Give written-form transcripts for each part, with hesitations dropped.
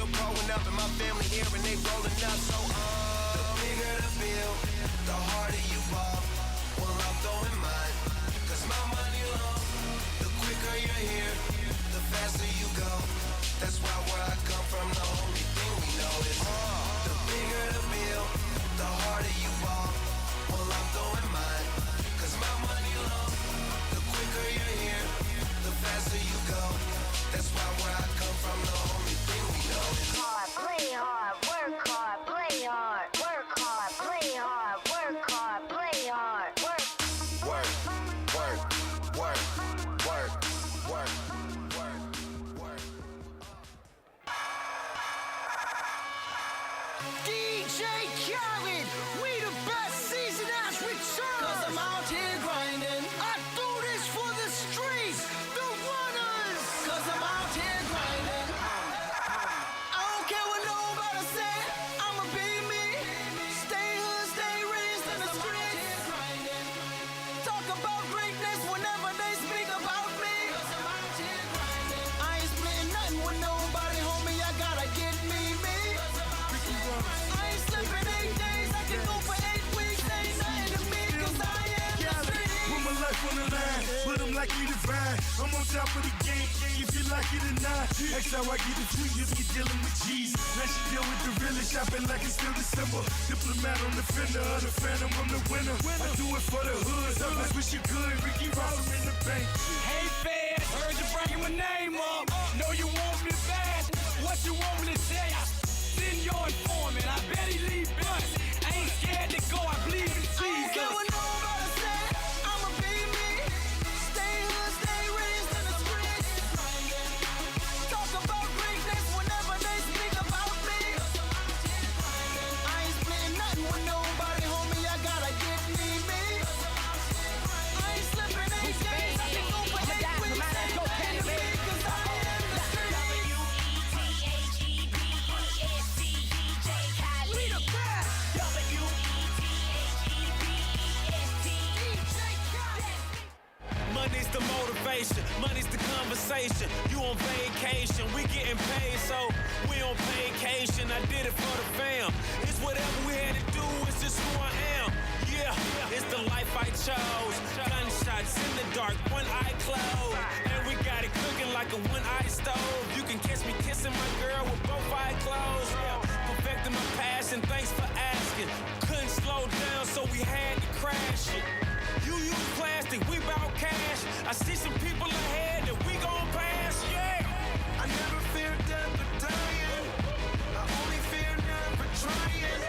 still growing up, and my family here and they rolling up. So the bigger the bill, the harder you ball. Well, I'm throwing mine, cause my money long. The quicker you're here, the faster you go. That's why where I come from, the only thing we know is the bigger the bill, the harder you ball. Well, I'm throwing mine, cause my money long. The quicker you're here, the faster you go. That's why where I come from, the only thing we know is hard, play hard, work hard, play hard, work hard, play hard, work hard, play hard, work. Work, work, work, work, work, work, work. DJ Khaled, we the best season has returned. Cause I'm out here grinding. I do this for the streets, the runners. Cause I'm out here grinding. I don't care what nobody say, I'ma be me. Stay hood, stay raised in the streets. Talk about greatness whenever they speak about me. Cause I'm out here grinding. I ain't splitting nothing with nobody, homie. I gotta get me. I ain't slipping 8 days, I can go for 8 weeks. Ain't nothing to me, cause I am the street. Put my life on the line, but I'm likely to find I'm on top of the game, if you like it or not. That's how I get it sweet, you be dealing with cheese. Now she deal with the realest, shopping like it's still December. Diplomat on the fender, of the phantom, I'm the winner. I do it for the hood, so I wish you could. Ricky Ross, I'm in the bank. Hey fans, heard you bringing my name up. Know you want me bad. What you want me to say? I send your informant. I bet he leave bust. I ain't scared to go. I believe in Jesus. I don't care what nobody say, I'ma be me. Stay hood, stay raised in the streets. Talk about greatness whenever they speak about me. I ain't splitting nothing with nobody, homie. I gotta get me. I ain't slipping 8 days, I can go for 8 weeks. Ain't nothing to me, cause I am the street. We the best. Money's the motivation, money's the conversation. You on vacation, we getting paid, so we on vacation. I did it for the fam. It's whatever we had to do, it's just who I am. Yeah, it's the life I chose. Gunshots in the dark, one eye closed. And we got it cooking like a one-eye stove. You can catch me kissing my girl with both eyes closed. Yeah, perfecting my passion, thanks for asking. Couldn't slow down, so we had to crash it. You use plastic, we bout cash. I see some people ahead that we gon' pass, yeah. I never fear death or dying. I only fear never trying.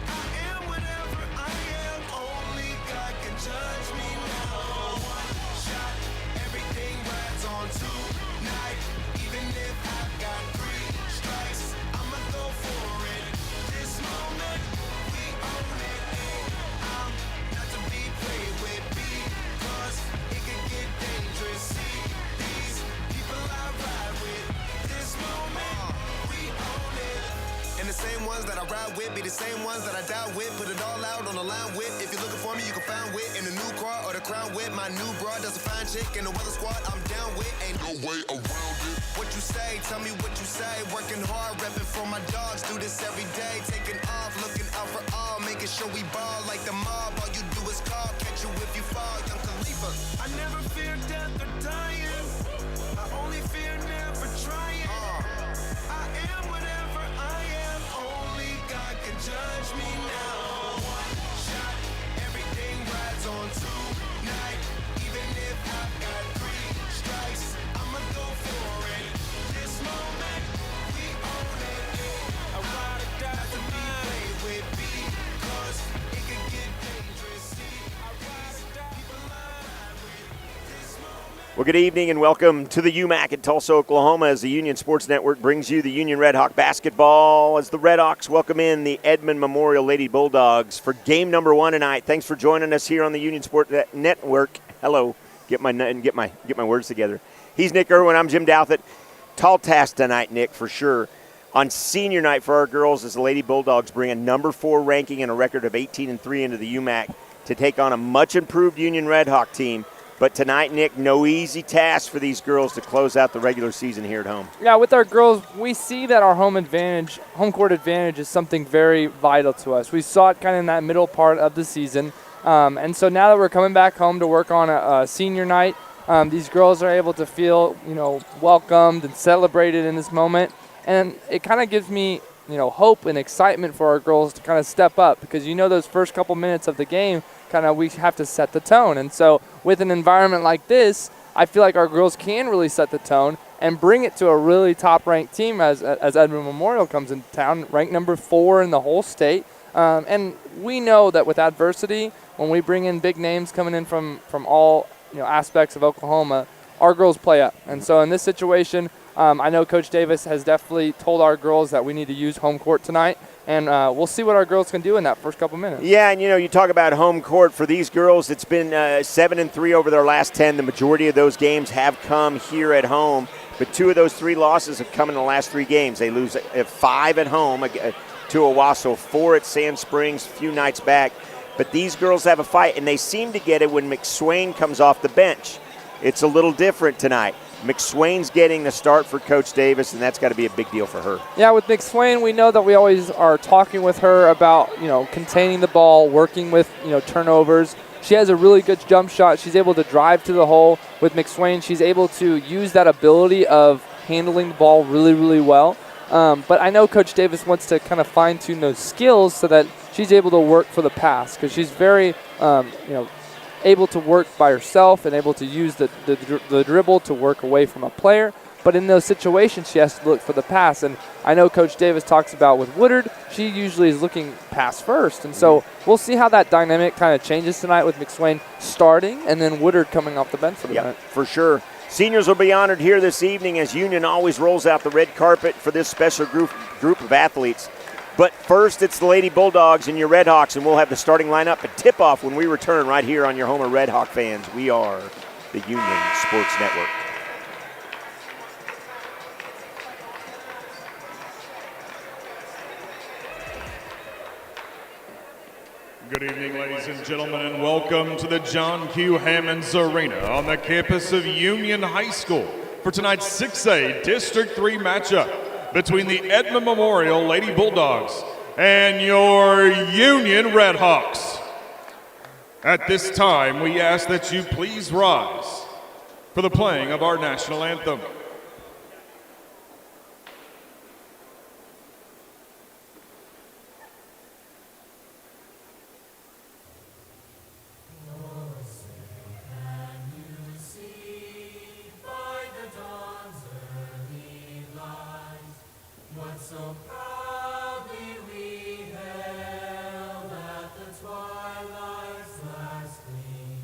I am whatever I am. Only God can judge me now. One shot, everything rides on tonight. Even if I've got 3 strikes, I'ma go for it. This moment, we own it. I'm not to be played with because it can get dangerous. See these people I ride with. This moment, we own it. And the same ones that I ride with be the same ones that I die with. Put it all out on the line with. If you're looking for me, you can find wit in the new car or the crown with. My new broad does a fine chick in the weather squad. I'm down with. Ain't no way around it. What you say? Tell me what you say. Working hard, repping for my dogs. Do this every day. Taking off, looking out for all. Making sure we ball like the mob. All you do is call. Catch you if you fall. Young Khalifa. I never fear death or dying. I only fear never trying. I am whatever I am. Only God can judge me now. One shot, everything rides on tonight. Even if I've got 3 strikes, I'ma go for it. This moment, we own it. I ride or die to be played with because it can get dangerous. See, I ride or die, people lie with this moment. Well, good evening and welcome to the UMAC at Tulsa, Oklahoma, as the Union Sports Network brings you the Union Red Hawk basketball as the Red Hawks welcome in the Edmond Memorial Lady Bulldogs for game number 1 tonight. Thanks for joining us here on the Union Sports Network. Hello, get my words together. He's Nick Irwin. I'm Jim Douthit. Tall task tonight, Nick, for sure. On senior night for our girls, as the Lady Bulldogs bring a number 4 ranking and a record of 18-3 into the UMAC to take on a much improved Union Red Hawk team. But tonight, Nick, no easy task for these girls to close out the regular season here at home. Yeah, with our girls, we see that our home court advantage is something very vital to us. We saw it kind of in that middle part of the season. And so now that we're coming back home to work on a senior night, these girls are able to feel, welcomed and celebrated in this moment. And it kind of gives me, hope and excitement for our girls to kind of step up, because those first couple minutes of the game, we have to set the tone. And so with an environment like this, I feel like our girls can really set the tone and bring it to a really top-ranked team as Edmond Memorial comes into town, ranked number 4 in the whole state. And we know that with adversity, when we bring in big names coming in from all aspects of Oklahoma, our girls play up. And so in this situation, I know Coach Davis has definitely told our girls that we need to use home court tonight, and we'll see what our girls can do in that first couple minutes. Yeah, and you talk about home court for these girls. It's been 7-3 over their last 10. The majority of those games have come here at home, but 2 of those 3 losses have come in the last 3 games. They lose 5 at home to Owasso, 4 at Sand Springs a few nights back. But these girls have a fight, and they seem to get it when McSwain comes off the bench. It's a little different tonight. McSwain's getting the start for Coach Davis, and that's got to be a big deal for her. Yeah, with McSwain, we know that we always are talking with her about, containing the ball, working with, turnovers. She has a really good jump shot. She's able to drive to the hole. With McSwain, she's able to use that ability of handling the ball really, really well. But I know Coach Davis wants to kind of fine-tune those skills so that she's able to work for the pass, because she's very, able to work by herself and able to use the dribble to work away from a player. But in those situations, she has to look for the pass. And I know Coach Davis talks about with Woodard, she usually is looking pass first. And so we'll see how that dynamic kind of changes tonight with McSwain starting and then Woodard coming off the bench for the night. For sure. Seniors will be honored here this evening as Union always rolls out the red carpet for this special group of athletes. But first, it's the Lady Bulldogs and your Red Hawks, and we'll have the starting lineup and tip-off when we return right here on your home of Red Hawk fans. We are the Union Sports Network. Good evening, ladies and gentlemen, and welcome to the John Q. Hammonds Arena on the campus of Union High School for tonight's 6A District 3 matchup between the Edmond Memorial Lady Bulldogs and your Union Red Hawks. At this time, we ask that you please rise for the playing of our national anthem. So proudly we hailed at the twilight's last gleam,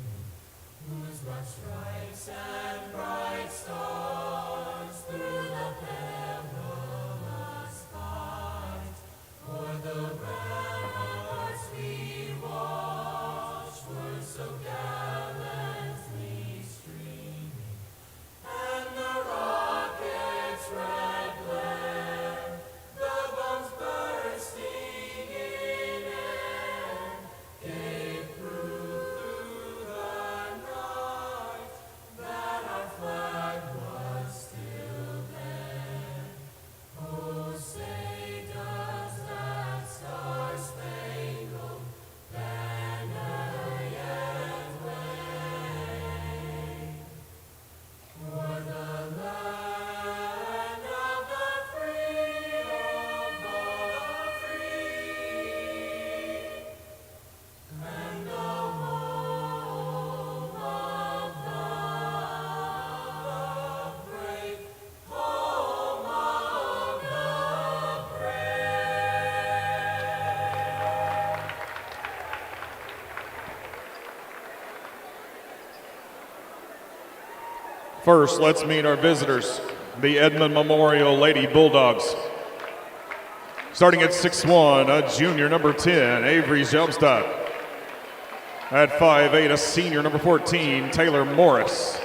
whose broad stripes and bright stars through the perilous fight, for the ramparts we watched were so gallantly streaming, and the rockets' red glare, the bombs bursting in air, gave proof through the night that our flag was still there. Oh, say does that star-spangled banner yet wave for the land of the free, of all the free, and the home of the brave, home of the brave. First, let's meet our visitors, the Edmond Memorial Lady Bulldogs. Starting at 6'1", a junior number 10, Avery Zelmstad. At 5'8", a senior number 14, Taylor Morris.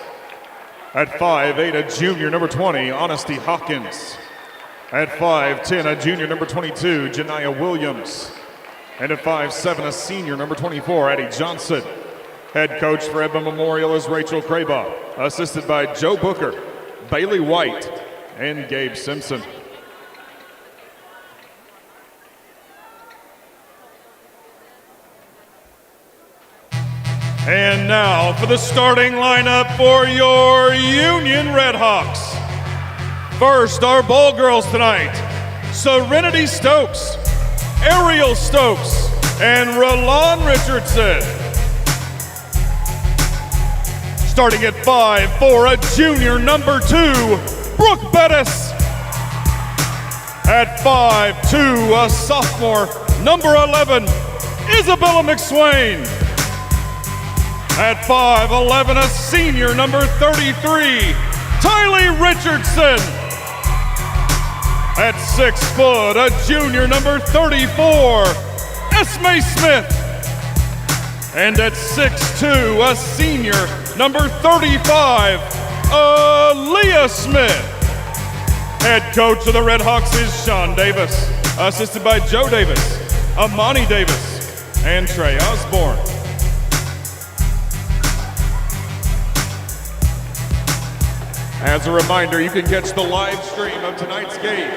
At 5'8", a junior number 20, Honesty Hawkins. At 5'10", a junior number 22, Janiyah Williams. And at 5'7", a senior number 24, Addie Johnson. Head coach for Edmond Memorial is Rachel Craybaugh, assisted by Joe Booker, Bailey White, and Gabe Simpson. And now for the starting lineup for your Union Redhawks. First, our ball girls tonight, Serenity Stokes, Ariel Stokes, and Rolon Richardson. Starting at 5 a junior number 2, Brooke Bettis. At 5'2", a sophomore, number 11, Isabella McSwain. At 5'11", a senior, number 33, Tylee Richardson. At 6 foot, a junior, number 34, Esme Smith. And at 6'2", a senior, number 35, Aaliyah Smith. Head coach of the Redhawks is Sean Davis, assisted by Joe Davis, Amani Davis, and Trey Osborne. As a reminder, you can catch the live stream of tonight's game.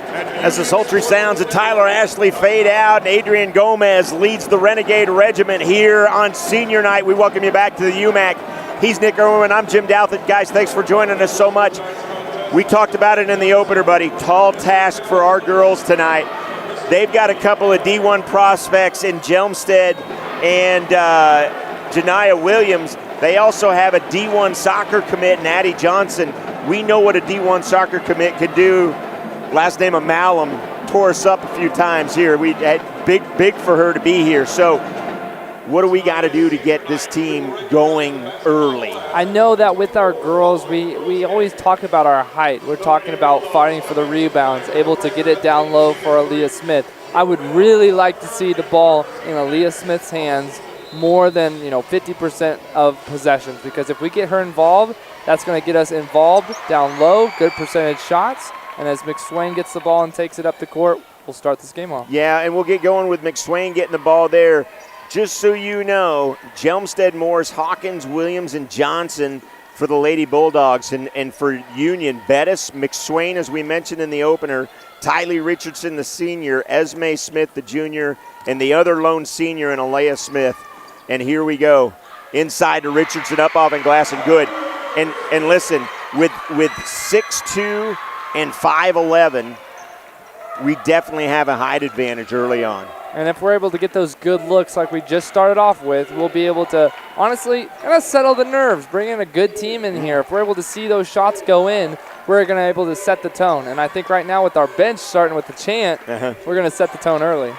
As the sultry sounds of Tyler Ashley fade out, and Adrian Gomez leads the Renegade Regiment here on senior night. We welcome you back to the UMAC. He's Nick Irwin. I'm Jim Douthit. Guys, thanks for joining us so much. We talked about it in the opener, buddy. Tall task for our girls tonight. They've got a couple of D1 prospects in Jelmstead and Janiyah Williams. They also have a D1 soccer commit, Natty Johnson. We know what a D1 soccer commit could do. Last name of Malum tore us up a few times here. We had big for her to be here. So what do we got to do to get this team going early? I know that with our girls, we always talk about our height. We're talking about fighting for the rebounds, able to get it down low for Aaliyah Smith. I would really like to see the ball in Aaliyah Smith's hands more than 50% of possessions, because if we get her involved, that's going to get us involved down low, good percentage shots, and as McSwain gets the ball and takes it up the court, we'll start this game off. Yeah, and we'll get going with McSwain getting the ball there. Just so you know, Jelmstead, Morris, Hawkins, Williams, and Johnson for the Lady Bulldogs, and for Union, Bettis, McSwain, as we mentioned in the opener, Tylee Richardson, the senior, Esme Smith, the junior, and the other lone senior in Aaliyah Smith. And here we go. Inside to Richardson, up off and glass, and good. And listen, with 6'2" and 5'11", we definitely have a height advantage early on. And if we're able to get those good looks like we just started off with, we'll be able to, honestly, kind of settle the nerves, bring in a good team in here. If we're able to see those shots go in, we're going to be able to set the tone. And I think right now with our bench starting with the chant, we're going to set the tone early.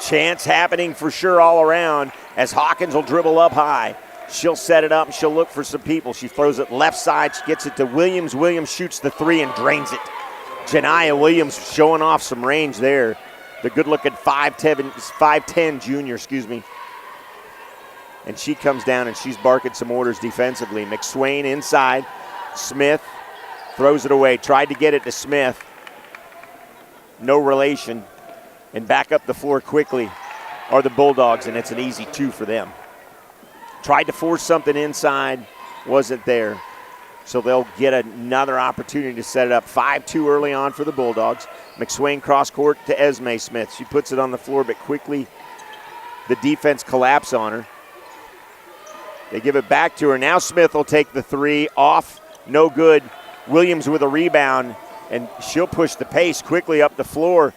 Chants happening for sure all around as Hawkins will dribble up high. She'll set it up and she'll look for some people. She throws it left side. She gets it to Williams. Williams shoots the 3 and drains it. Janiyah Williams showing off some range there. The good-looking 5'10" junior, And she comes down and she's barking some orders defensively. McSwain inside. Smith throws it away. Tried to get it to Smith. No relation. And back up the floor quickly are the Bulldogs, and it's an easy 2 for them. Tried to force something inside, wasn't there. So they'll get another opportunity to set it up. 5-2 early on for the Bulldogs. McSwain cross court to Esme Smith. She puts it on the floor, but quickly the defense collapse on her. They give it back to her. Now Smith will take the 3 off. No good. Williams with a rebound, and she'll push the pace quickly up the floor.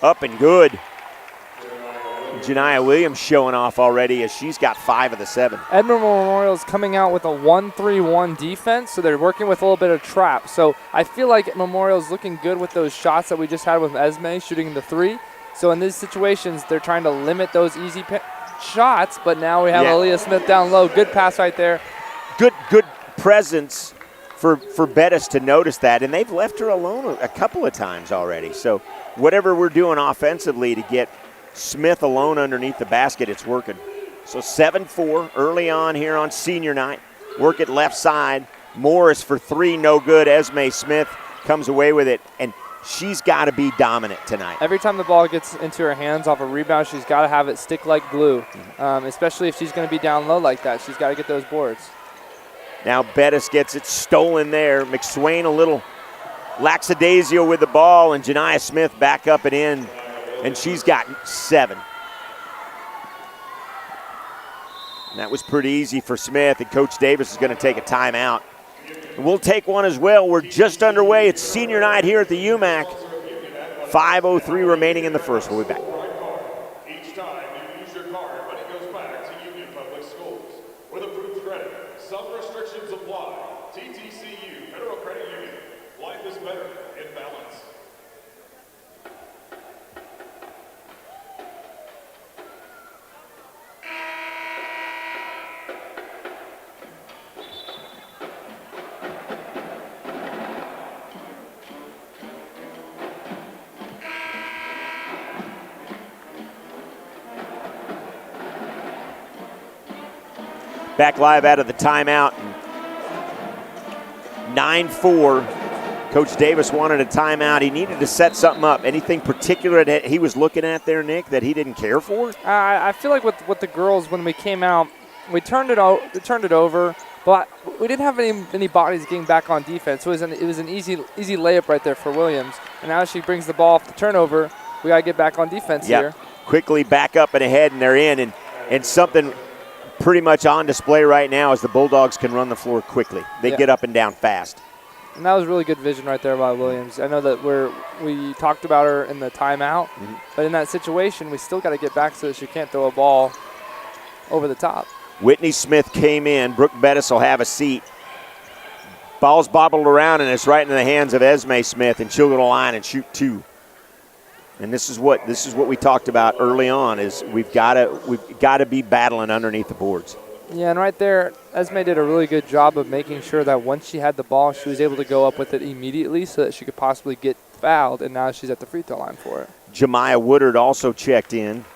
Up and good. Janiyah Williams showing off already as she's got 5 of the 7. Edmond Memorial is coming out with a 1-3-1 defense, so they're working with a little bit of trap. So I feel like Memorial is looking good with those shots that we just had with Esme shooting the 3. So in these situations, they're trying to limit those easy shots, but now we have Aaliyah Smith down low. Good pass right there. Good presence for Bettis to notice that, and they've left her alone a couple of times already. So whatever we're doing offensively to get Smith alone underneath the basket, it's working. So 7-4 early on here on senior night. Work it left side. Morris for 3, no good. Esme Smith comes away with it, and she's got to be dominant tonight. Every time the ball gets into her hands off a rebound, she's got to have it stick like glue, especially if she's going to be down low like that. She's got to get those boards. Now Bettis gets it stolen there. McSwain a little lackadaisical with the ball, and Janiah Smith back up and in, and she's got 7. And that was pretty easy for Smith, and Coach Davis is going to take a timeout. And we'll take one as well. We're just underway. It's senior night here at the UMAC. 5:03 remaining in the first. We'll be back. Each time you use your card, money goes back to Union Public Schools. With approved credit, some restrictions apply. TTCU, Federal Credit Union. Life is better in balance. Back live out of the timeout. 9-4. Coach Davis wanted a timeout. He needed to set something up. Anything particular that he was looking at there, Nick, that he didn't care for? I feel like with the girls, when we came out, we turned it over, but we didn't have any bodies getting back on defense. It was an easy layup right there for Williams. And now she brings the ball off the turnover. We got to get back on defense here. Quickly back up and ahead, and they're in. And something pretty much on display right now is the Bulldogs can run the floor quickly. They get up and down fast. And that was really good vision right there by Williams. I know that we talked about her in the timeout, but in that situation, we still got to get back so that she can't throw a ball over the top. Whitney Smith came in. Brooke Bettis will have a seat. Ball's bobbled around, and it's right in the hands of Esme Smith, and she'll go to the line and shoot 2. And this is what we talked about early on, is we've got to be battling underneath the boards. Yeah, and right there, Esme did a really good job of making sure that once she had the ball, she was able to go up with it immediately so that she could possibly get fouled, and now she's at the free throw line for it. Jemiah Woodard also checked in.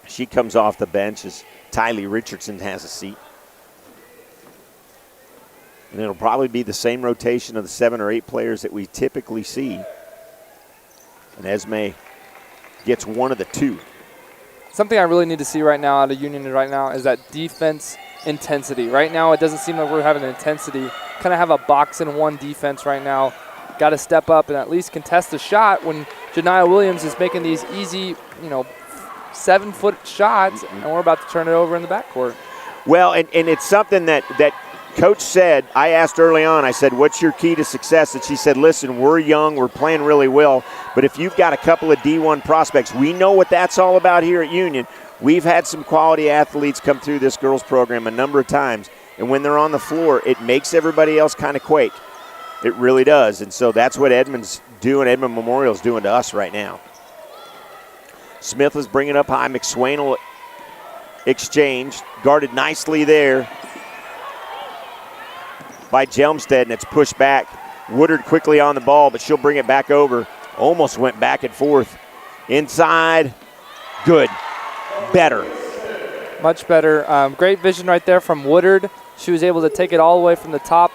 She comes off the bench as Tylee Richardson has a seat. And it'll probably be the same rotation of the 7 or 8 players that we typically see. And Esme gets one of the 2. Something I really need to see right now out of Union right now is that defense intensity. Right now, it doesn't seem like we're having intensity. Kind of have a box-and-one defense right now. Got to step up and at least contest the shot when Janiah Williams is making these easy, 7-foot shots, and we're about to turn it over in the backcourt. Well, and it's something that Coach said. I asked early on, I said, what's your key to success? And she said, listen, we're young, we're playing really well, but if you've got a couple of D1 prospects, we know what that's all about here at Union. We've had some quality athletes come through this girls program a number of times, and when they're on the floor, it makes everybody else kind of quake. It really does, and so that's what Edmond Memorial's doing to us right now. Smith is bringing up high. McSwain will exchange, guarded nicely there by Jelmstead, and it's pushed back. Woodard quickly on the ball, but she'll bring it back over. Almost went back and forth. Inside, good, better. Much better. Great vision right there from Woodard. She was able to take it all the way from the top,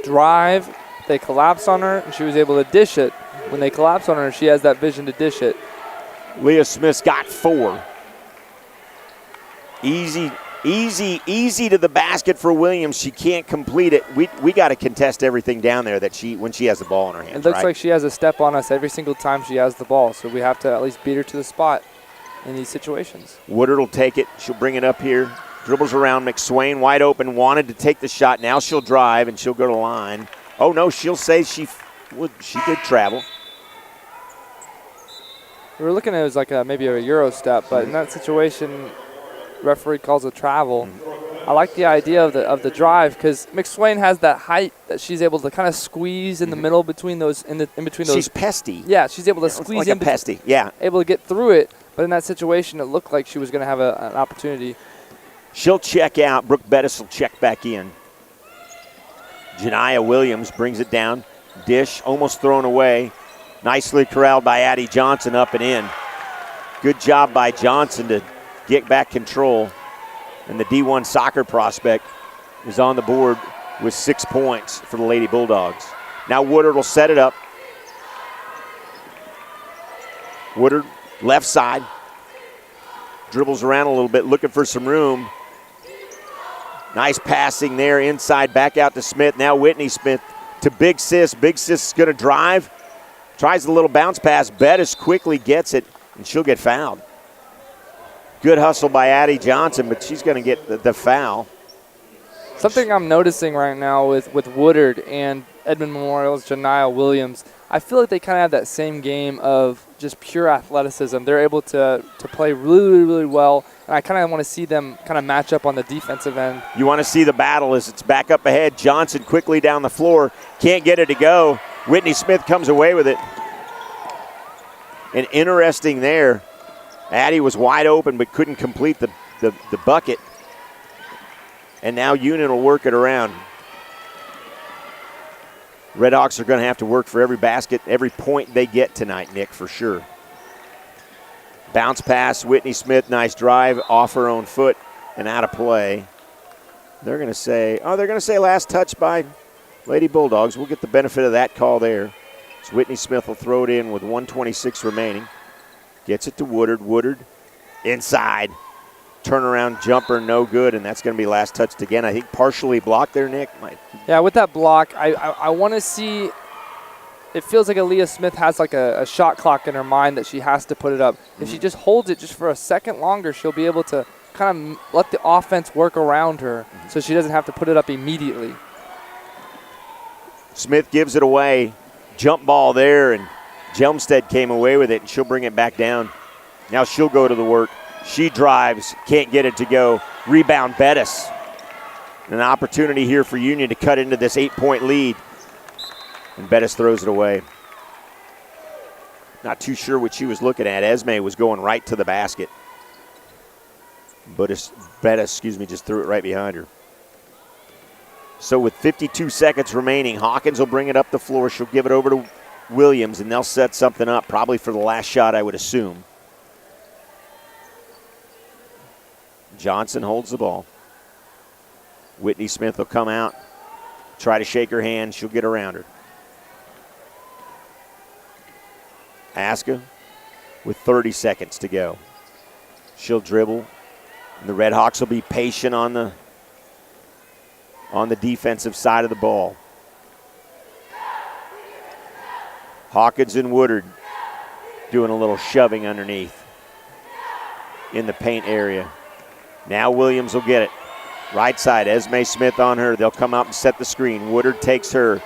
drive. They collapsed on her, and she was able to dish it. When they collapse on her, she has that vision to dish it. Leah Smith's got 4. Easy to the basket for Williams. She can't complete it. We got to contest everything down there when she has the ball in her hands. It looks like she has a step on us every single time she has the ball, so we have to at least beat her to the spot in these situations. Woodard will take it. She'll bring it up here. Dribbles around. McSwain wide open, wanted to take the shot. Now she'll drive, and she'll go to the line. Oh, no, she'll say she did travel. We were looking at it as like maybe a Euro step, but in that situation, referee calls a travel. I like the idea of the drive because McSwain has that height that she's able to kind of squeeze in the middle between those in between those. She's pesty. Yeah, she's able to squeeze like in. A pesty. Yeah. Able to get through it, but in that situation, it looked like she was going to have an opportunity. She'll check out. Brooke Bettis will check back in. Janiah Williams brings it down. Dish almost thrown away. Nicely corralled by Addie Johnson up and in. Good job by Johnson to get back control. And the D1 soccer prospect is on the board with 6 points for the Lady Bulldogs. Now Woodard will set it up. Woodard, left side. Dribbles around a little bit, looking for some room. Nice passing there inside, back out to Smith. Now Whitney Smith to Big Sis. Big Sis is going to drive. Tries a little bounce pass. Bettis quickly gets it, and she'll get fouled. Good hustle by Addie Johnson, but she's going to get the foul. Something I'm noticing right now with Woodard and Edmond Memorial's Janiyah Williams, I feel like they kind of have that same game of just pure athleticism. They're able to play really, really well, and I kind of want to see them kind of match up on the defensive end. You want to see the battle as it's back up ahead. Johnson quickly down the floor. Can't get it to go. Whitney Smith comes away with it. And interesting there, Addie was wide open but couldn't complete the bucket. And now Union will work it around. Redhawks are going to have to work for every basket, every point they get tonight, Nick, for sure. Bounce pass, Whitney Smith, nice drive off her own foot and out of play. They're going to say last touch by Lady Bulldogs. We'll get the benefit of that call there. So Whitney Smith will throw it in with 1:26 remaining. Gets it to Woodard. Woodard inside. Turnaround jumper, no good, and that's going to be last touched again. I think partially blocked there, Nick. Yeah, with that block, I want to see. It feels like Aaliyah Smith has like a shot clock in her mind that she has to put it up. If she just holds it just for a second longer, she'll be able to kind of let the offense work around her so she doesn't have to put it up immediately. Smith gives it away. Jump ball there, and Jelmstead came away with it, and she'll bring it back down. Now she'll go to the work. She drives, can't get it to go. Rebound, Bettis. An opportunity here for Union to cut into this 8-point lead. And Bettis throws it away. Not too sure what she was looking at. Esme was going right to the basket. But Bettis, just threw it right behind her. So with 52 seconds remaining, Hawkins will bring it up the floor. She'll give it over to Williams, and they'll set something up, probably for the last shot, I would assume. Johnson holds the ball. Whitney Smith will come out, try to shake her hand. She'll get around her. Aska with 30 seconds to go. She'll dribble. And the Redhawks will be patient on the defensive side of the ball. Hawkins and Woodard doing a little shoving underneath in the paint area. Now Williams will get it. Right side, Esme Smith on her. They'll come out and set the screen. Woodard takes her.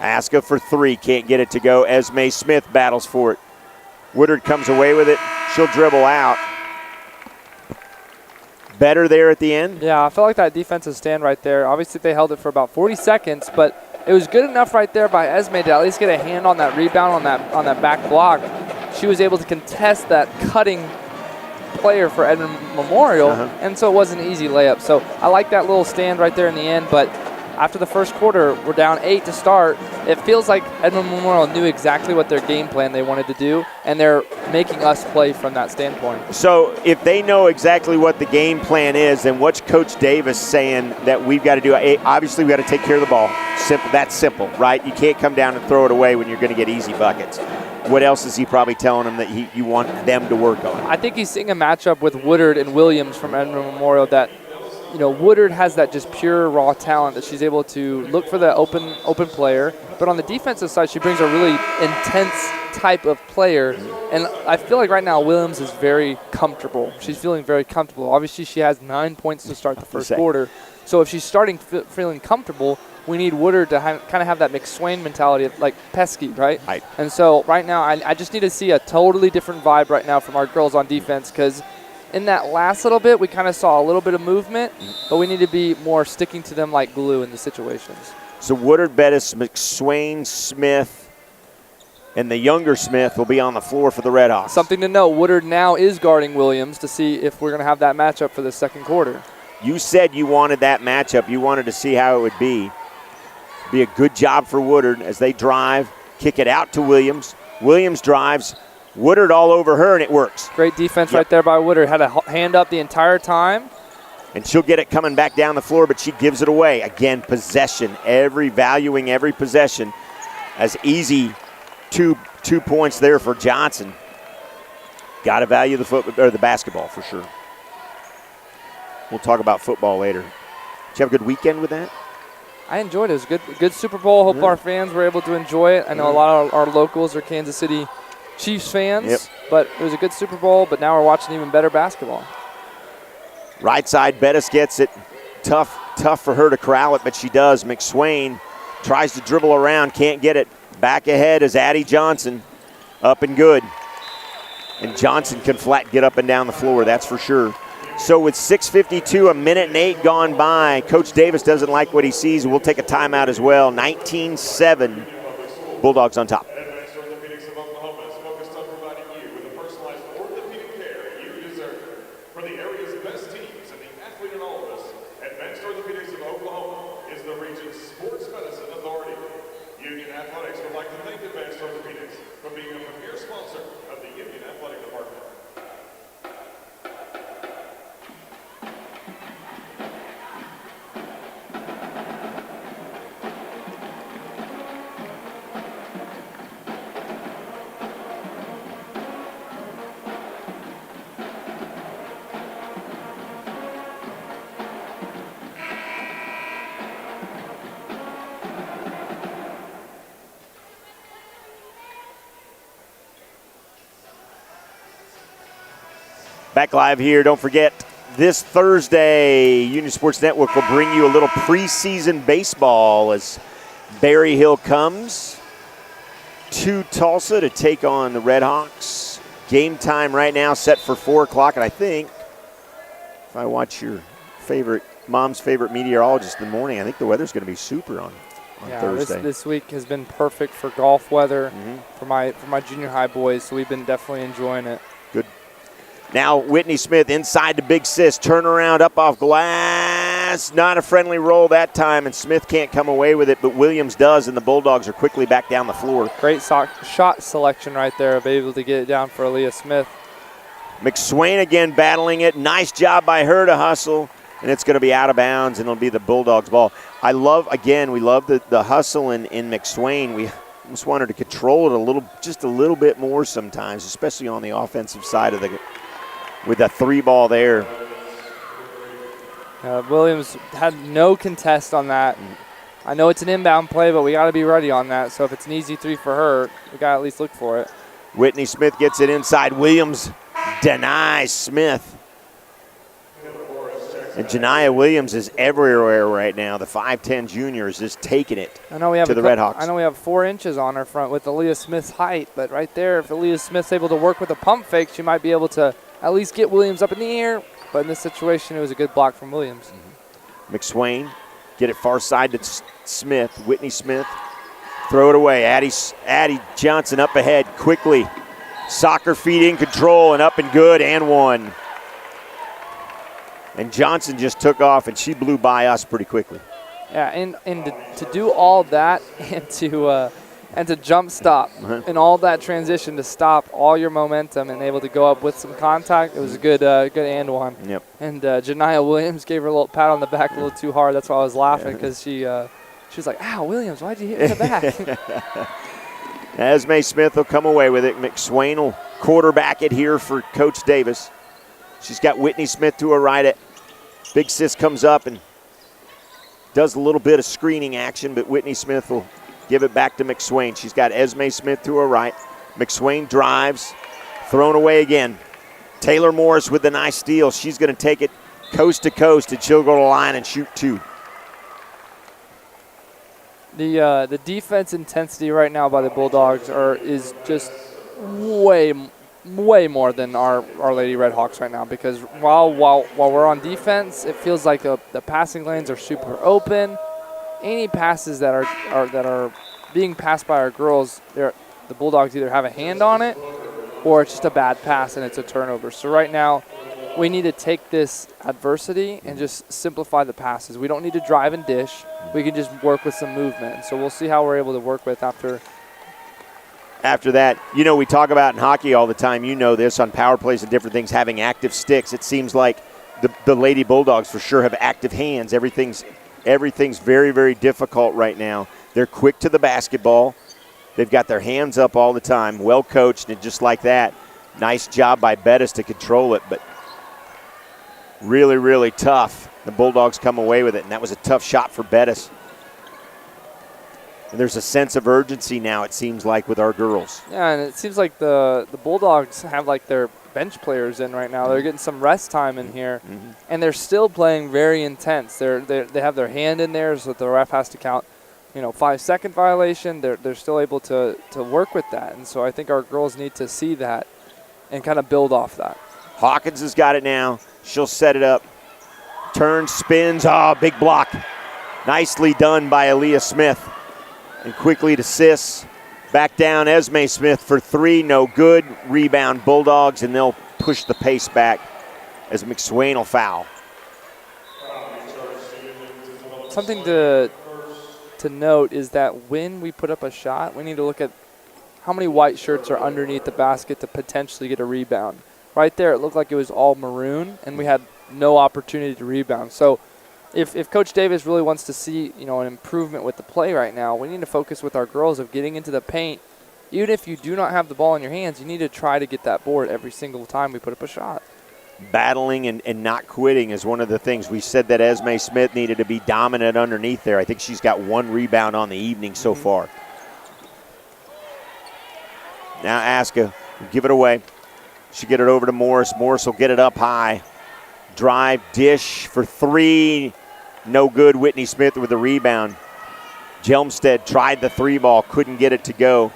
Aska for three, can't get it to go. Esme Smith battles for it. Woodard comes away with it. She'll dribble out. Better there at the end? Yeah, I felt like that defensive stand right there. Obviously, they held it for about 40 seconds, but it was good enough right there by Esme to at least get a hand on that rebound on that back block. She was able to contest that cutting player for Edmond Memorial, and so it was an easy layup. So I like that little stand right there in the end, but after the first quarter, we're down 8 to start. It feels like Edmond Memorial knew exactly what their game plan they wanted to do, and they're making us play from that standpoint. So if they know exactly what the game plan is, then what's Coach Davis saying that we've got to do? Obviously, we've got to take care of the ball. Simple. That's simple, right? You can't come down and throw it away when you're going to get easy buckets. What else is he probably telling them that you want them to work on? I think he's seeing a matchup with Woodard and Williams from Edmond Memorial that, Woodard has that just pure raw talent that she's able to look for the open player. But on the defensive side, she brings a really intense type of player. And I feel like right now Williams is very comfortable. She's feeling very comfortable. Obviously, she has 9 points to start the first quarter. So if she's starting feeling comfortable, we need Woodard to kind of have that McSwain mentality of like pesky, right? And so right now, I just need to see a totally different vibe right now from our girls on defense, because in that last little bit, we kind of saw a little bit of movement, but we need to be more sticking to them like glue in the situations. So Woodard, Bettis, McSwain, Smith, and the younger Smith will be on the floor for the Redhawks. Something to note, Woodard now is guarding Williams to see if we're going to have that matchup for the second quarter. You said you wanted that matchup. You wanted to see how it would be. Be a good job for Woodard as they drive, kick it out to Williams. Williams drives. Woodard all over her, and it works. Great defense right there by Woodard. Had a hand up the entire time. And she'll get it coming back down the floor, but she gives it away. Again, possession. Valuing every possession as easy Two points there for Johnson. Got to value the basketball for sure. We'll talk about football later. Did you have a good weekend with that? I enjoyed it. It was a good Super Bowl. Hope our fans were able to enjoy it. I know a lot of our locals are Kansas City Chiefs fans, but it was a good Super Bowl, but now we're watching even better basketball. Right side, Bettis gets it. Tough for her to corral it, but she does. McSwain tries to dribble around, can't get it. Back ahead is Addie Johnson, up and good. And Johnson can flat get up and down the floor, that's for sure. So with 6:52, a minute and 8 gone by, Coach Davis doesn't like what he sees. We'll take a timeout as well. 19-7, Bulldogs on top. Edmond Orthopedics of Oklahoma is focused on providing you with the personalized orthopedic care you deserve. For the area's best teams and the athlete in all of us, Edmond Orthopedics of Oklahoma is the region's sports medicine authority. Union Athletics would like to thank Advanced Orthopedics for being a premier sponsor of the Union Athletic Department. Back live here. Don't forget, this Thursday, Union Sports Network will bring you a little preseason baseball as Berry Hill comes to Tulsa to take on the Red Hawks. Game time right now set for 4 o'clock, and I think if I watch your mom's favorite meteorologist in the morning, I think the weather's going to be super on Thursday. This week has been perfect for golf weather for my junior high boys, so we've been definitely enjoying it. Good. Now Whitney Smith inside the big sis, turnaround up off glass. Not a friendly roll that time, and Smith can't come away with it, but Williams does, and the Bulldogs are quickly back down the floor. Great shot selection right there of able to get it down for Aaliyah Smith. McSwain again battling it. Nice job by her to hustle, and it's going to be out of bounds, and it'll be the Bulldogs' ball. we love the hustle in McSwain. We almost want her to control it just a little bit more sometimes, especially on the offensive side with a 3 ball there. Williams had no contest on that. I know it's an inbound play, but we got to be ready on that. So if it's an easy 3 for her, we got to at least look for it. Whitney Smith gets it inside. Williams denies Smith. And Janiah Williams is everywhere right now. The 5'10 junior is just taking it to the Red Hawks. I know we have 4 inches on her front with Aaliyah Smith's height, but right there, if Aaliyah Smith's able to work with a pump fake, she might be able to at least get Williams up in the air. But in this situation, it was a good block from Williams. McSwain, get it far side to Smith. Whitney Smith, throw it away. Addie Johnson up ahead quickly. Soccer feet in control and up and good and one. And Johnson just took off, and she blew by us pretty quickly. Yeah, and to do all that and to jump stop and all that transition to stop all your momentum and able to go up with some contact, it was a good and one. Yep. And Janiah Williams gave her a little pat on the back a little too hard. That's why I was laughing, because she was like, "Ow, Williams, why'd you hit me in the back?" Esme Smith will come away with it. McSwain will quarterback it here for Coach Davis. She's got Whitney Smith to her right. Big Sis comes up and does a little bit of screening action, but Whitney Smith will give it back to McSwain. She's got Esme Smith to her right. McSwain drives, thrown away again. Taylor Morris with the nice steal. She's going to take it coast to coast, and she'll go to the line and shoot 2. The defense intensity right now by the Bulldogs is just way more than our Lady Red Hawks right now, because while we're on defense, it feels like the passing lanes are super open. Any passes that are being passed by our girls, the Bulldogs either have a hand on it or it's just a bad pass and it's a turnover. So right now, we need to take this adversity and just simplify the passes. We don't need to drive and dish. We can just work with some movement. So we'll see how we're able to work with after that. We talk about in hockey all the time, this on power plays and different things, having active sticks. It seems like the Lady Bulldogs for sure have active hands. Everything's very, very difficult right now. They're quick to the basketball. They've got their hands up all the time, well coached, and just like that, nice job by Bettis to control it, but really, really tough. The Bulldogs come away with it, and that was a tough shot for Bettis. And there's a sense of urgency now, it seems like, with our girls. Yeah, and it seems like the Bulldogs have like their bench players in right now. They're getting some rest time in here, and they're still playing very intense. They have their hand in there, so the ref has to count, 5-second violation. They're still able to work with that, and so I think our girls need to see that and kind of build off that. Hawkins has got it now. She'll set it up. Turns, spins. Oh, big block. Nicely done by Aaliyah Smith. And quickly to Sis. Back down Esme Smith for 3. No good. Rebound Bulldogs, and they'll push the pace back as McSwain will foul. Something to note is that when we put up a shot, we need to look at how many white shirts are underneath the basket to potentially get a rebound. Right there, it looked like it was all maroon, and we had no opportunity to rebound. So if Coach Davis really wants to see, an improvement with the play right now, we need to focus with our girls of getting into the paint. Even if you do not have the ball in your hands, you need to try to get that board every single time we put up a shot. Battling and not quitting is one of the things. We said that Esme Smith needed to be dominant underneath there. I think she's got 1 rebound on the evening so far. Now Aska will give it away. She get it over to Morris. Morris will get it up high. Drive, dish for 3. No good. Whitney Smith with the rebound. Jelmstead tried the 3 ball, couldn't get it to go.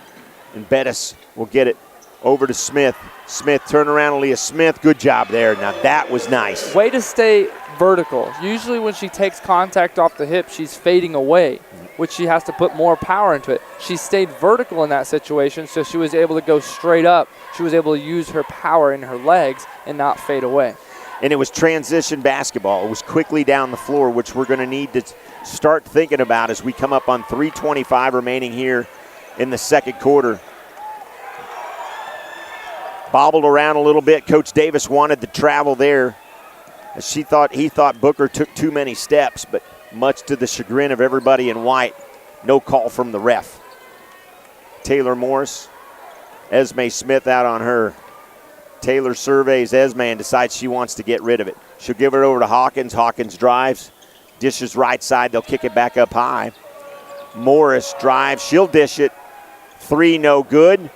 And Bettis will get it over to Smith. Smith, turn around, Aaliyah Smith. Good job there. Now that was nice. Way to stay vertical. Usually when she takes contact off the hip, she's fading away, which she has to put more power into it. She stayed vertical in that situation, so she was able to go straight up. She was able to use her power in her legs and not fade away. And it was transition basketball. It was quickly down the floor, which we're going to need to start thinking about as we come up on 3:25 remaining here in the second quarter. Bobbled around a little bit. Coach Davis wanted to travel there. As he thought Booker took too many steps, but much to the chagrin of everybody in white, no call from the ref. Taylor Morris, Esme Smith out on her. Taylor surveys Esme and decides she wants to get rid of it. She'll give it over to Hawkins. Hawkins drives, dishes right side. They'll kick it back up high. Morris drives. She'll dish it. 3, no good.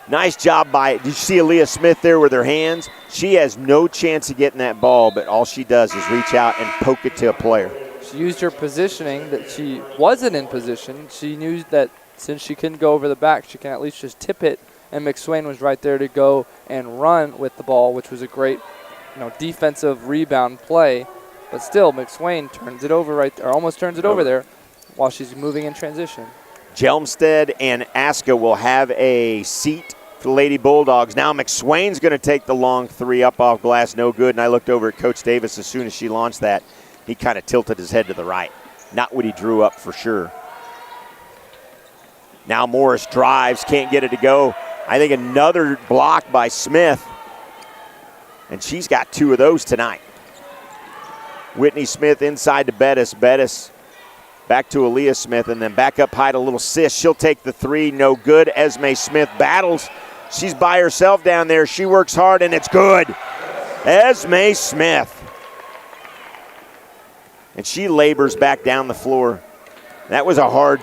Nice job by, did you see Aaliyah Smith there with her hands? She has no chance of getting that ball, but all she does is reach out and poke it to a player. She used her positioning that she wasn't in position. She knew that since she couldn't go over the back, she can at least just tip it, and McSwain was right there to go and run with the ball, which was a great defensive rebound play. But still, McSwain turns it over almost turns it over there while she's moving in transition. Jelmstead and Aska will have a seat for the Lady Bulldogs. Now McSwain's going to take the long 3 up off glass, no good. And I looked over at Coach Davis as soon as she launched that. He kind of tilted his head to the right. Not what he drew up for sure. Now Morris drives, can't get it to go. I think another block by Smith. And she's got 2 of those tonight. Whitney Smith inside to Bettis. Bettis back to Aaliyah Smith, and then back up high to little Sis. She'll take the 3, no good. Esme Smith battles. She's by herself down there. She works hard, and it's good. Esme Smith. And she labors back down the floor. That was a hard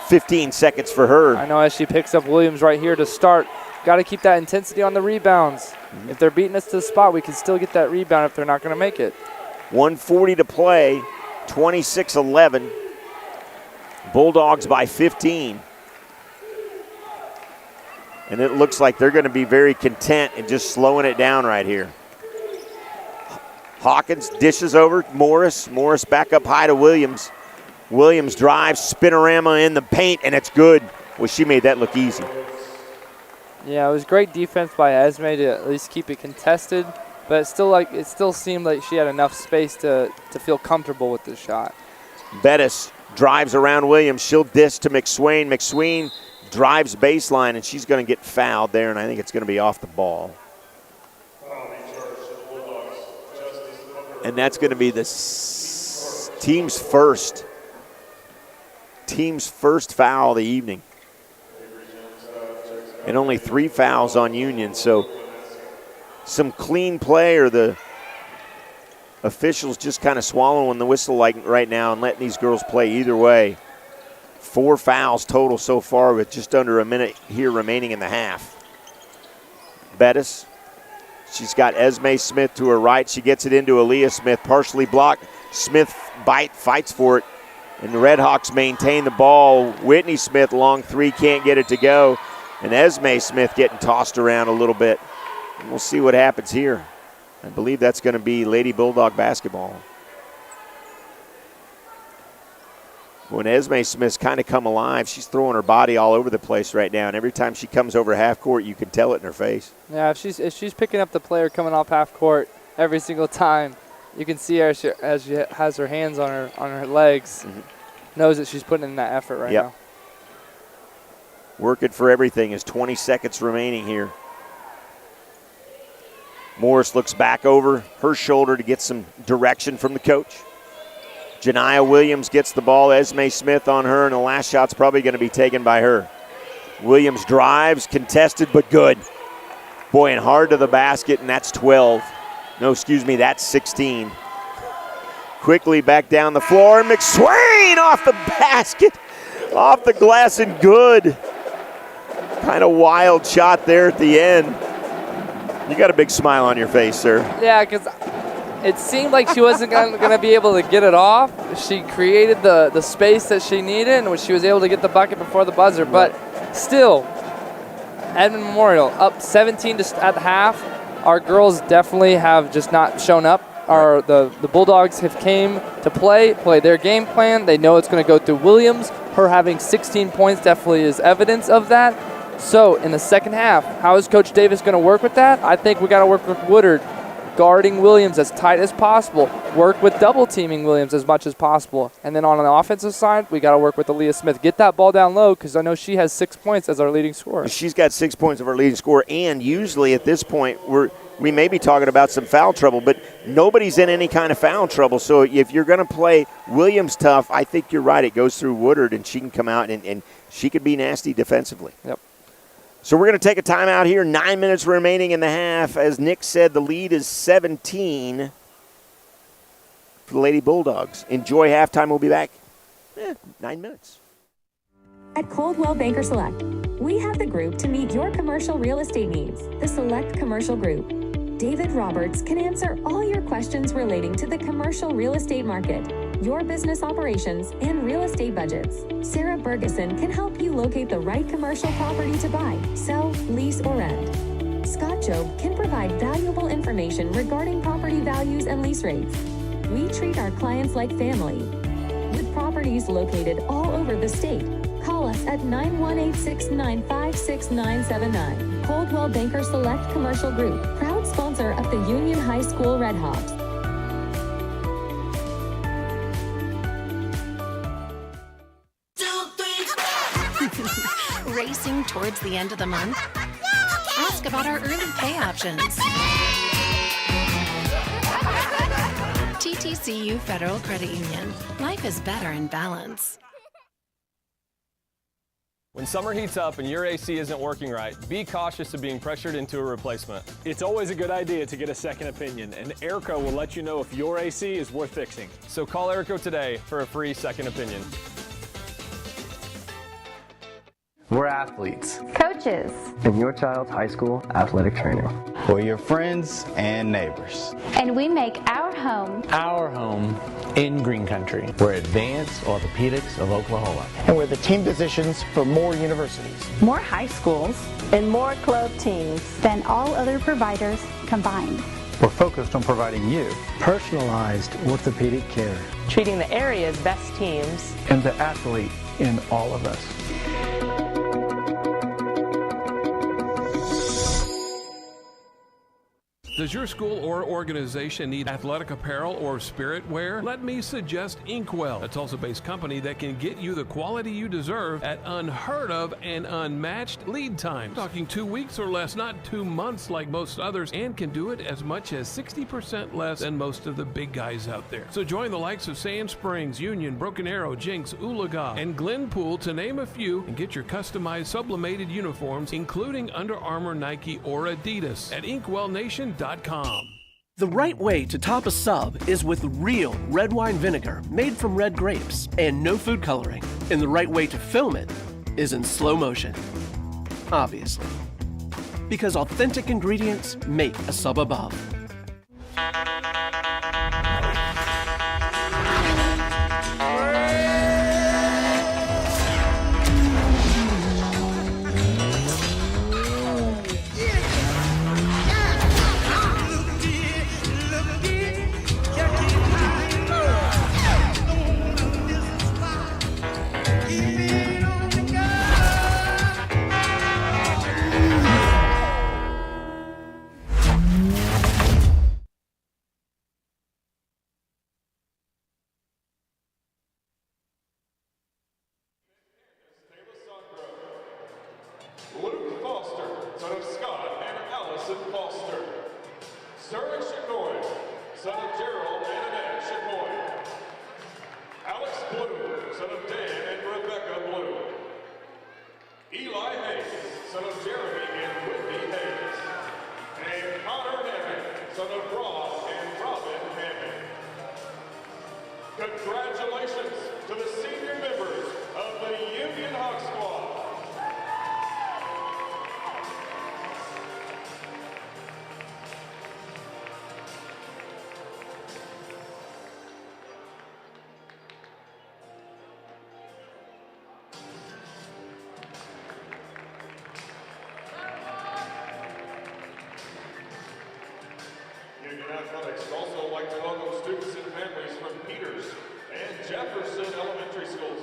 15 seconds for her. I know, as she picks up Williams right here to start. Got to keep that intensity on the rebounds. If they're beating us to the spot, we can still get that rebound if they're not going to make it. 1:40 to play, 26-11. Bulldogs by 15. And it looks like they're going to be very content in just slowing it down right here. Hawkins dishes over Morris. Morris back up high to Williams. Williams drives, spinorama in the paint, and it's good. Well, she made that look easy. Yeah, it was great defense by Esme to at least keep it contested, but it still seemed like she had enough space to feel comfortable with the shot. Bettis drives around Williams. She'll dish to McSwain. McSwain drives baseline, and she's going to get fouled there, and I think it's going to be off the ball. And that's going to be the team's first foul of the evening. and only 3 fouls on Union. So some clean play, or the officials just kind of swallowing the whistle like right now and letting these girls play either way. 4 fouls total so far with just under a minute here remaining in the half. Bettis, she's got Esme Smith to her right. She gets it into Aaliyah Smith, partially blocked. Smith fights for it, and the Red Hawks maintain the ball. Whitney Smith, long 3, can't get it to go. And Esme Smith getting tossed around a little bit. And we'll see what happens here. I believe that's going to be Lady Bulldog basketball. When Esme Smith's kind of come alive, she's throwing her body all over the place right now. And every time she comes over half court, you can tell it in her face. Yeah, if she's picking up the player coming off half court every single time, you can see her as she has her hands on her legs, knows that she's putting in that effort right now. Working for everything as 20 seconds remaining here. Morris looks back over her shoulder to get some direction from the coach. Janiyah Williams gets the ball. Esme Smith on her, and the last shot's probably going to be taken by her. Williams drives, contested, but good. Boy, and hard to the basket, and that's 12. No, excuse me, that's 16. Quickly back down the floor, and McSwain off the basket, off the glass, and good. Kind of wild shot there at the end. You got a big smile on your face, sir. Yeah, because it seemed like she wasn't going to be able to get it off. She created the space that she needed, and she was able to get the bucket before the buzzer. But still, Edmond Memorial up 17 at the half. Our girls definitely have just not shown up. The Bulldogs have came to play their game plan. They know it's going to go through Williams. Her having 16 points definitely is evidence of that. So in the second half, how is Coach Davis going to work with that? I think we got to work with Woodard, guarding Williams as tight as possible. Work with double teaming Williams as much as possible. And then on the offensive side, we got to work with Aaliyah Smith. Get that ball down low, because I know she has 6 points as our leading scorer. She's got 6 points of our leading scorer, and usually at this point we may be talking about some foul trouble, but nobody's in any kind of foul trouble. So if you're going to play Williams tough, I think you're right. It goes through Woodard, and she can come out and she could be nasty defensively. Yep. So we're going to take a timeout here. 9 minutes remaining in the half. As Nick said, the lead is 17 for the Lady Bulldogs. Enjoy halftime. We'll be back. 9 minutes. At Coldwell Banker Select, we have the group to meet your commercial real estate needs. The Select Commercial Group. David Roberts can answer all your questions relating to the commercial real estate market, your business operations, and real estate budgets. Sarah Bergeson can help you locate the right commercial property to buy, sell, lease, or rent. Scott Job can provide valuable information regarding property values and lease rates. We treat our clients like family. With properties located all over the state, call us at 918-695-6979. Coldwell Banker Select Commercial Group, proud sponsor of the Union High School Red Hawks. Racing towards the end of the month? Ask about our early pay options. TTCU Federal Credit Union. Life is better in balance. When summer heats up and your AC isn't working right, be cautious of being pressured into a replacement. It's always a good idea to get a second opinion, and Airco will let you know if your AC is worth fixing. So call Airco today for a free second opinion. We're athletes, coaches, and your child's high school athletic trainer. We're your friends and neighbors. And we make our home in Green Country. We're Advanced Orthopedics of Oklahoma. And we're the team physicians for more universities, more high schools, and more club teams than all other providers combined. We're focused on providing you personalized orthopedic care, treating the area's best teams, and the athlete in all of us. Does your school or organization need athletic apparel or spirit wear? Let me suggest Inkwell, a Tulsa-based company that can get you the quality you deserve at unheard of and unmatched lead times. Talking 2 weeks or less, not 2 months like most others, and can do it as much as 60% less than most of the big guys out there. So join the likes of Sand Springs, Union, Broken Arrow, Jinx, Oologah, and Glenpool, to name a few, and get your customized sublimated uniforms, including Under Armour, Nike, or Adidas at inkwellnation.com. The right way to top a sub is with real red wine vinegar made from red grapes and no food coloring. And the right way to film it is in slow motion. Obviously. Because authentic ingredients make a sub above. Luke Foster, son of Scott and Allison Foster. Sterling Chicoy, son of Gerald and Annette Chicoy. Alex Blue, son of Dan and Rebecca Blue. Eli Hayes, son of Jeremy and Whitney Hayes. And Connor Hammond, son of Rob and Robin Hammond. Congratulations to the senior members of the Union Hawk Squad. Union Athletics would also like to welcome students and families from Peters and Jefferson Elementary Schools.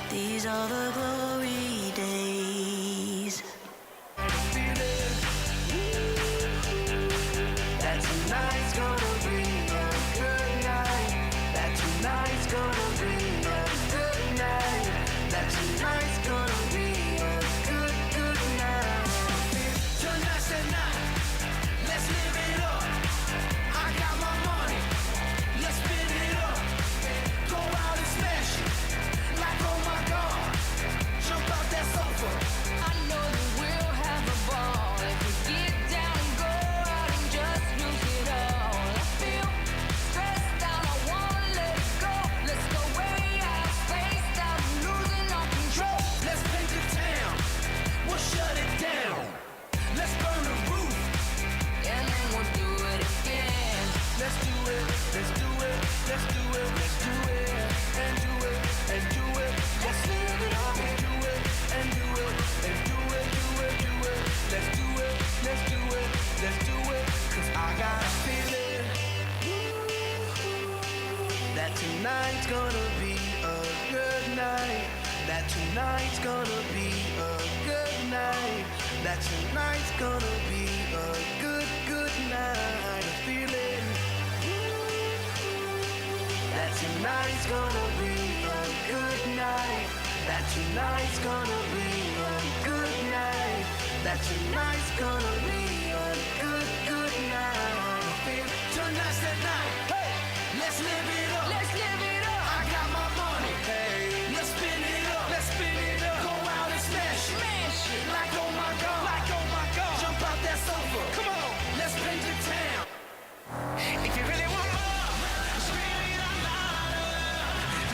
These are the glory days. That tonight's gonna be a good night. That tonight's gonna be a good night. That tonight's gonna be a good, good night. Tonight's the night. Let's live it up. I got my money. Let's spin it up. Go out and smash it. Like, oh my God. tonight's gonna be a good night. That tonight's gonna be a good night. A feeling that tonight's gonna be a good night. That tonight's gonna be a good night. That tonight's gonna be a good night. Tonight's the night. Hey, let's live it up. Let's live it up. I got my money. Hey, let's spin it up. Let's spin it up. Go out and smash it. Smash it. Like oh my god. Like oh my god. Jump out that sofa. Come on. Let's paint the town. If you really want more, scream it out louder.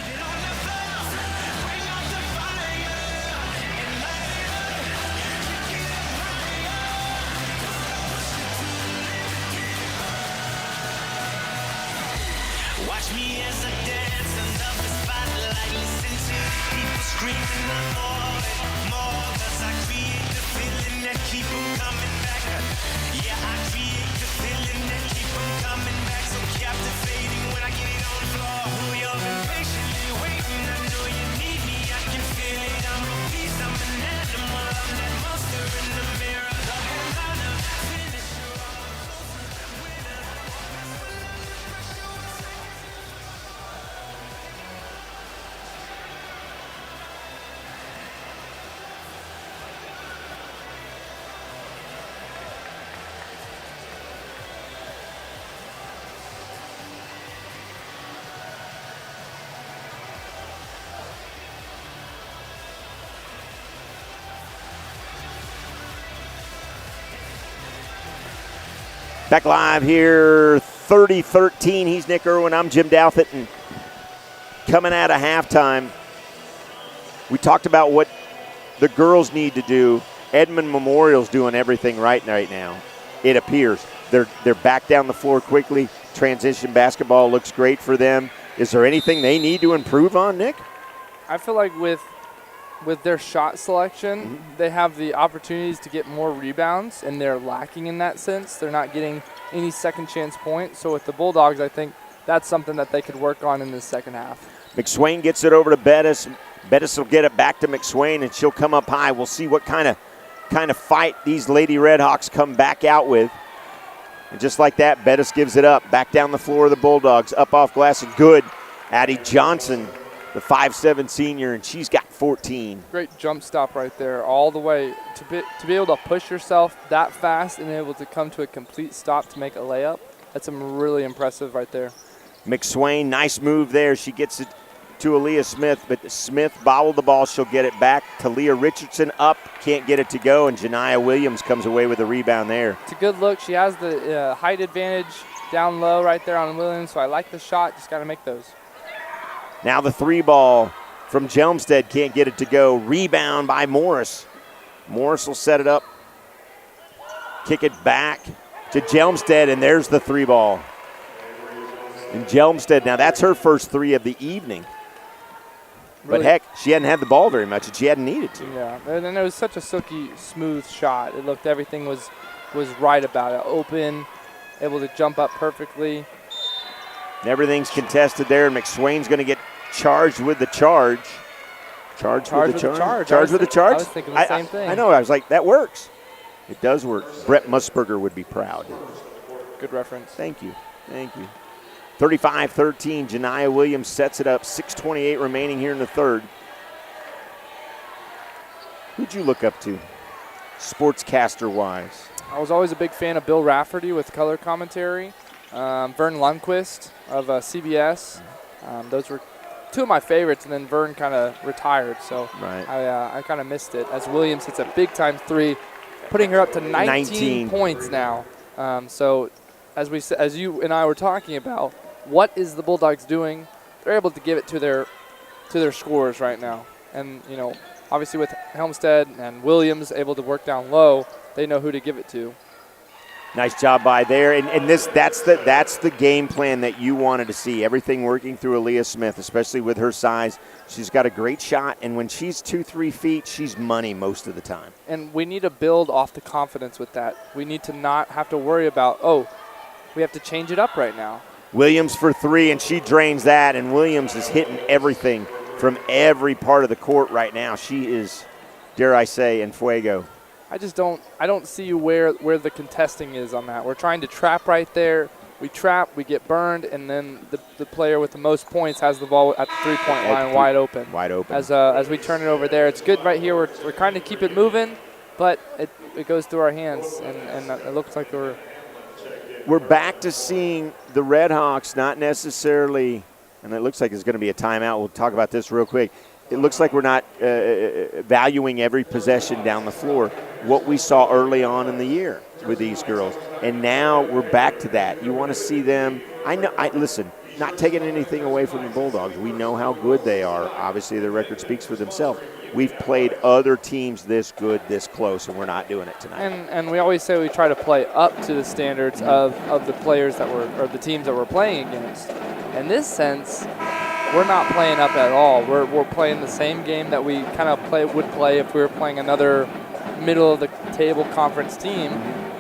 Get on the floor. Bring out the fire. And light it up. Get it higher. Watch me as I dance under the spotlight. Listen to people screaming out more and more. 'Cause I create the feeling that keep 'em coming back. Yeah, I create the feeling that keep 'em coming back. So captivating when I get it on the floor. Who you're impatiently waiting. I know you need me. I can feel it. I'm a beast. I'm an animal. I'm that monster in the mirror. The headliner, finisher, winner. Back live here, 30-13. He's Nick Irwin. I'm Jim Douthit. And coming out of halftime, we talked about what the girls need to do. Edmond Memorial's doing everything right now. It appears. They're back down the floor quickly. Transition basketball looks great for them. Is there anything they need to improve on, Nick? I feel like with their shot selection, they have the opportunities to get more rebounds, and they're lacking in that sense. They're not getting any second chance points. So with the Bulldogs, I think that's something that they could work on in the second half. McSwain gets it over to Bettis. Bettis will get it back to McSwain, and she'll come up high. We'll see what kind of fight these Lady Redhawks come back out with. And just like that, Bettis gives it up. Back down the floor of the Bulldogs. Up off glass and good. Addie Johnson, the 5'7" senior, and she's got 14. Great jump stop right there, all the way. To be able to push yourself that fast and able to come to a complete stop to make a layup, that's really impressive right there. McSwain, nice move there. She gets it to Aaliyah Smith, but Smith bobbled the ball. She'll get it back to Leah Richardson up. Can't get it to go, and Janiyah Williams comes away with a rebound there. It's a good look. She has the height advantage down low right there on Williams, so I like the shot. Just got to make those. Now the three ball from Jelmstead, can't get it to go. Rebound by Morris. Morris will set it up, kick it back to Jelmstead, and there's the three ball. And Jelmstead, now that's her first three of the evening. But heck, she hadn't had the ball very much, and she hadn't needed to. Yeah, and it was such a silky, smooth shot. It looked, everything was right about it. Open, able to jump up perfectly. And everything's contested there, and McSwain's going to get charged with the charge. Charged with the charge. Charged with the charge? I was thinking the same thing. I know. I was like, that works. It does work. Brett Musburger would be proud. Good reference. Thank you. 35-13. Janiyah Williams sets it up. 6:28 remaining here in the third. Who'd you look up to, sportscaster-wise? I was always a big fan of Bill Rafferty with color commentary. Vern Lundquist of CBS. Those were two of my favorites, and then Vern kind of retired, so I kind of missed it. As Williams hits a big-time three, putting her up to 19 points now. So as you and I were talking about, what is the Bulldogs doing? They're able to give it to their scorers right now. And, you know, obviously with Helmstead and Williams able to work down low, they know who to give it to. Nice job by there. And that's the game plan that you wanted to see. Everything working through Aaliyah Smith, especially with her size. She's got a great shot, and when she's 2-3 feet, she's money most of the time. And we need to build off the confidence with that. We need to not have to worry about, we have to change it up right now. Williams for three, and she drains that, and Williams is hitting everything from every part of the court right now. She is, dare I say, en fuego. I don't see where the contesting is on that. We're trying to trap right there. We trap, we get burned, and then the player with the most points has the ball at the three-point line wide open. Wide open. As we turn it over there. It's good right here. We're trying to keep it moving, but it goes through our hands, and it looks like we're back to seeing the Red Hawks not necessarily, and it looks like there's going to be a timeout. We'll talk about this real quick. It looks like we're not valuing every possession down the floor, what we saw early on in the year with these girls. And now we're back to that. You want to see them. Listen, not taking anything away from the Bulldogs. We know how good they are. Obviously, their record speaks for themselves. We've played other teams this good, this close, and we're not doing it tonight. And we always say we try to play up to the standards of the players or the teams that we're playing against. In this sense, we're not playing up at all. We're playing the same game that we kind of would play if we were playing another middle of the table conference team.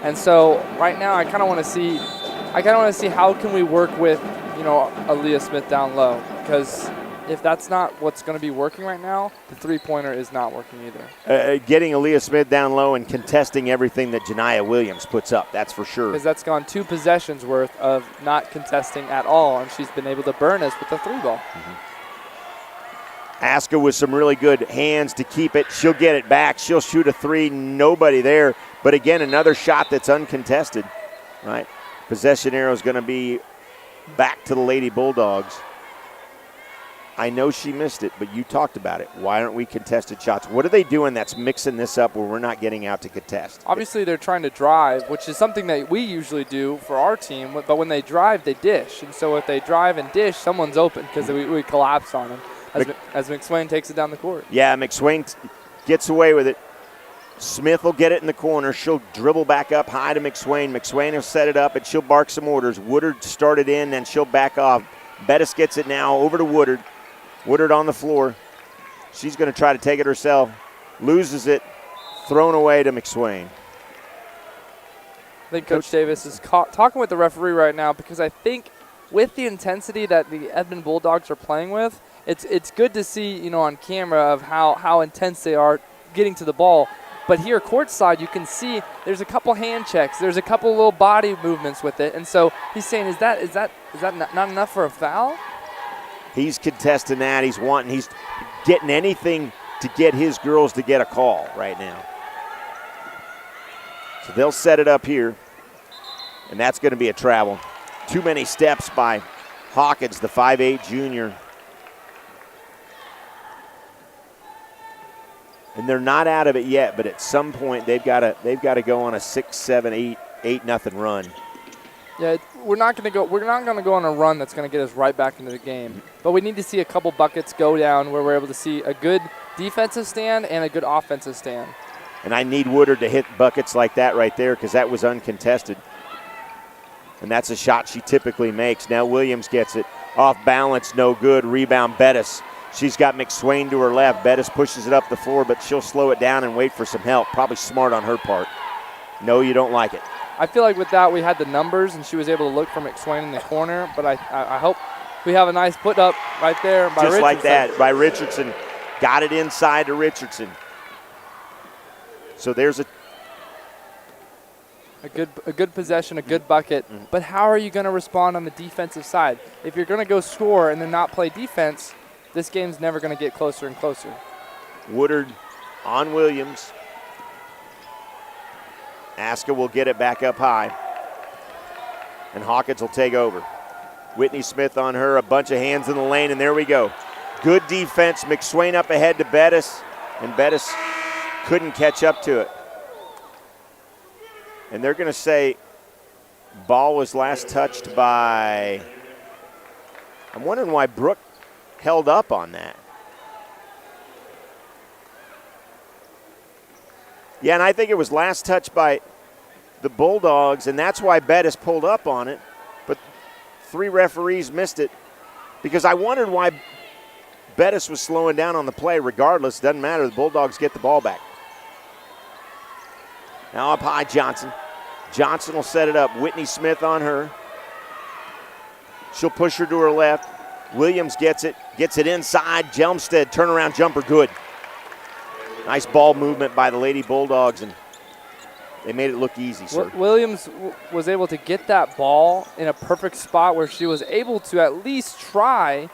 And so right now, I kind of want to see how can we work with Aaliyah Smith down low, because if that's not what's going to be working right now, the three-pointer is not working either. Getting Aaliyah Smith down low and contesting everything that Janiyah Williams puts up, that's for sure. Because that's gone 2 possessions worth of not contesting at all, and she's been able to burn us with the 3-ball. Aska with some really good hands to keep it. She'll get it back. She'll shoot a 3. Nobody there. But again, another shot that's uncontested. Right? Possession arrow is going to be back to the Lady Bulldogs. I know she missed it, but you talked about it. Why aren't we contested shots? What are they doing that's mixing this up where we're not getting out to contest? Obviously, they're trying to drive, which is something that we usually do for our team. But when they drive, they dish. And so if they drive and dish, someone's open because we collapse on them as McSwain takes it down the court. Yeah, McSwain gets away with it. Smith will get it in the corner. She'll dribble back up high to McSwain. McSwain will set it up, and she'll bark some orders. Woodard started in, and she'll back off. Bettis gets it now over to Woodard. Woodard on the floor. She's going to try to take it herself. Loses it. Thrown away to McSwain. I think Coach Davis is talking with the referee right now, because I think with the intensity that the Edmond Bulldogs are playing with, it's good to see on camera of how intense they are getting to the ball. But here courtside, you can see there's a couple hand checks. There's a couple little body movements with it. And so he's saying, is that not enough for a foul? He's contesting that. He's getting anything to get his girls to get a call right now. So they'll set it up here, and that's going to be a travel. Too many steps by Hawkins, the 5'8 junior. And they're not out of it yet, but at some point they've got to go on a 6, 7, 8-0 run. Yeah, we're not going to go on a run that's going to get us right back into the game. But we need to see a couple buckets go down where we're able to see a good defensive stand and a good offensive stand. And I need Woodard to hit buckets like that right there, because that was uncontested. And that's a shot she typically makes. Now Williams gets it off balance, no good. Rebound Bettis. She's got McSwain to her left. Bettis pushes it up the floor, but she'll slow it down and wait for some help. Probably smart on her part. No, you don't like it. I feel like with that we had the numbers, and she was able to look for McSwain in the corner. But I hope we have a nice put up right there by Richardson. Just like that by Richardson. Got it inside to Richardson. So there's a good possession, a good bucket. But how are you going to respond on the defensive side? If you're going to go score and then not play defense, this game's never going to get closer and closer. Woodard on Williams. Aska will get it back up high. And Hawkins will take over. Whitney Smith on her, a bunch of hands in the lane, and there we go. Good defense. McSwain up ahead to Bettis, and Bettis couldn't catch up to it. And they're going to say ball was last touched by, I'm wondering why Brooke held up on that. Yeah, and I think it was last touched by the Bulldogs, and that's why Bettis pulled up on it. But 3 referees missed it, because I wondered why Bettis was slowing down on the play. Regardless, doesn't matter. The Bulldogs get the ball back. Now up high, Johnson. Johnson will set it up. Whitney Smith on her. She'll push her to her left. Williams gets it inside. Jelmstead, turnaround jumper, good. Nice ball movement by the Lady Bulldogs, and they made it look easy, sir. Williams was able to get that ball in a perfect spot where she was able to at least try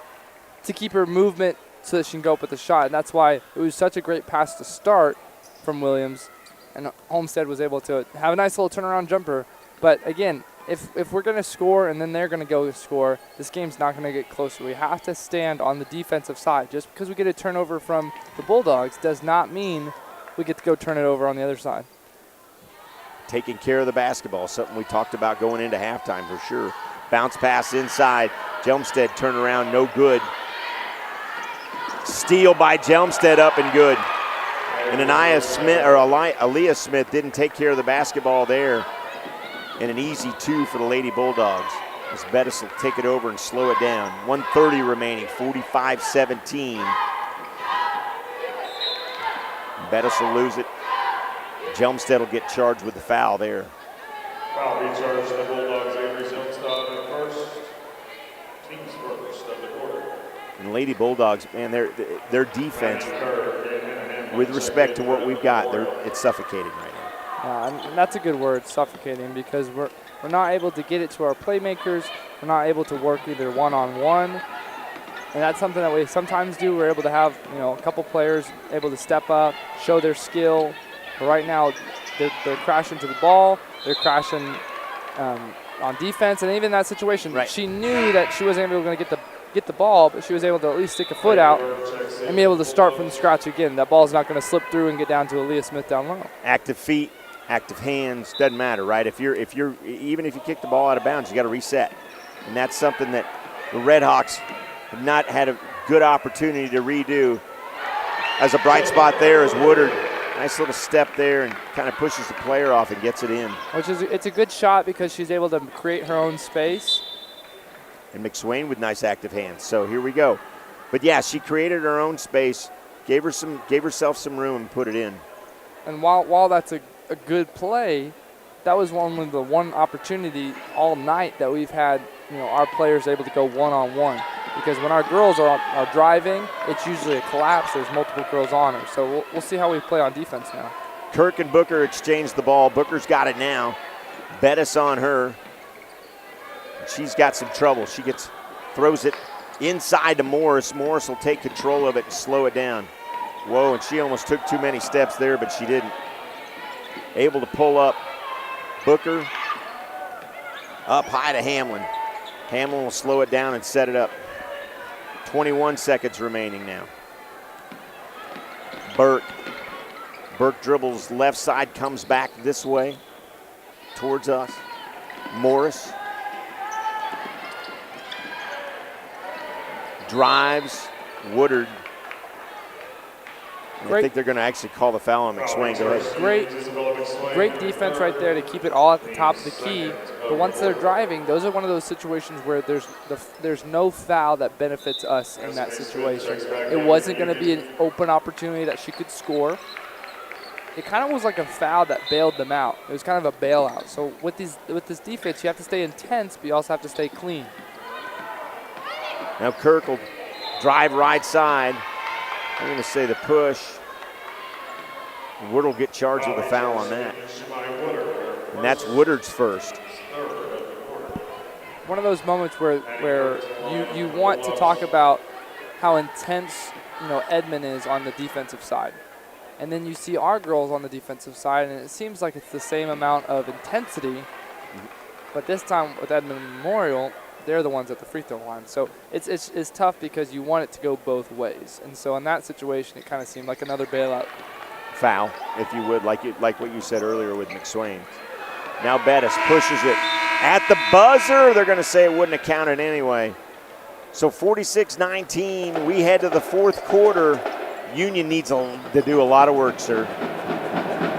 to keep her movement so that she can go up with the shot, and that's why it was such a great pass to start from Williams, and Homestead was able to have a nice little turnaround jumper. But again, if we're going to score and then they're going to go score, this game's not going to get closer. We have to stand on the defensive side. Just because we get a turnover from the Bulldogs does not mean we get to go turn it over on the other side. Taking care of the basketball, something we talked about going into halftime for sure. Bounce pass inside. Jelmstead turnaround, no good. Steal by Jelmstead, up and good. And Aaliyah Smith didn't take care of the basketball there. And an easy 2 for the Lady Bulldogs. As Bettis will take it over and slow it down. 1:30 remaining, 45-17. Bettis will lose it. Jelmstead will get charged with the foul there. Foul be charged to the Bulldogs, Avery Jelmstead at first. Team's first of the quarter. And the Lady Bulldogs, man, their defense, with respect to what we've got, it's suffocating right now. And that's a good word, suffocating, because we're not able to get it to our playmakers. We're not able to work either one-on-one. And that's something that we sometimes do. We're able to have, a couple players able to step up, show their skill. But right now, they're crashing to the ball. They're crashing on defense. And even in that situation, she knew that she wasn't able to get the ball, but she was able to at least stick a foot out and be able to start from scratch again. That ball's not going to slip through and get down to Aaliyah Smith down low. Active feet, active hands, doesn't matter, right? Even if you kick the ball out of bounds, you got to reset. And that's something that the Red Hawks have not had a good opportunity to redo. As a bright spot there is Woodard. Nice little step there and kind of pushes the player off and gets it in. It's a good shot because she's able to create her own space. And McSwain with nice active hands. So here we go. But yeah, she created her own space, gave herself some room and put it in. And while that's a good play, that was the one opportunity all night that we've had, our players able to go one-on-one. Because when our girls are driving, it's usually a collapse. There's multiple girls on her. So we'll see how we play on defense now. Kirk and Booker exchange the ball. Booker's got it now. Bettis on her. She's got some trouble. She throws it inside to Morris. Morris will take control of it and slow it down. Whoa, and she almost took too many steps there, but she didn't. Able to pull up. Booker up high to Hamlin. Hamlin will slow it down and set it up. 21 seconds remaining now. Burke dribbles left side, comes back this way towards us. Morris drives. Woodard. I think they're going to actually call the foul on McSwain. Go ahead. Great defense right there to keep it all at the top of the key. But once they're driving, those are one of those situations where there's no foul that benefits us in that situation. It wasn't going to be an open opportunity that she could score. It kind of was like a foul that bailed them out. It was kind of a bailout. So with this defense, you have to stay intense, but you also have to stay clean. Now Kirk will drive right side. I'm going to say the push. Woodard will get charged with a foul on that. And that's Woodard's first. One of those moments where you want to talk about how intense Edmond is on the defensive side. And then you see our girls on the defensive side, and it seems like it's the same amount of intensity. But this time with Edmond Memorial, they're the ones at the free throw line. So it's tough because you want it to go both ways. And so in that situation, it kind of seemed like another bailout. Foul, if you would, like what you said earlier with McSwain. Now Bettis pushes it at the buzzer. They're going to say it wouldn't have counted anyway. So 46-19, we head to the fourth quarter. Union needs to do a lot of work, sir.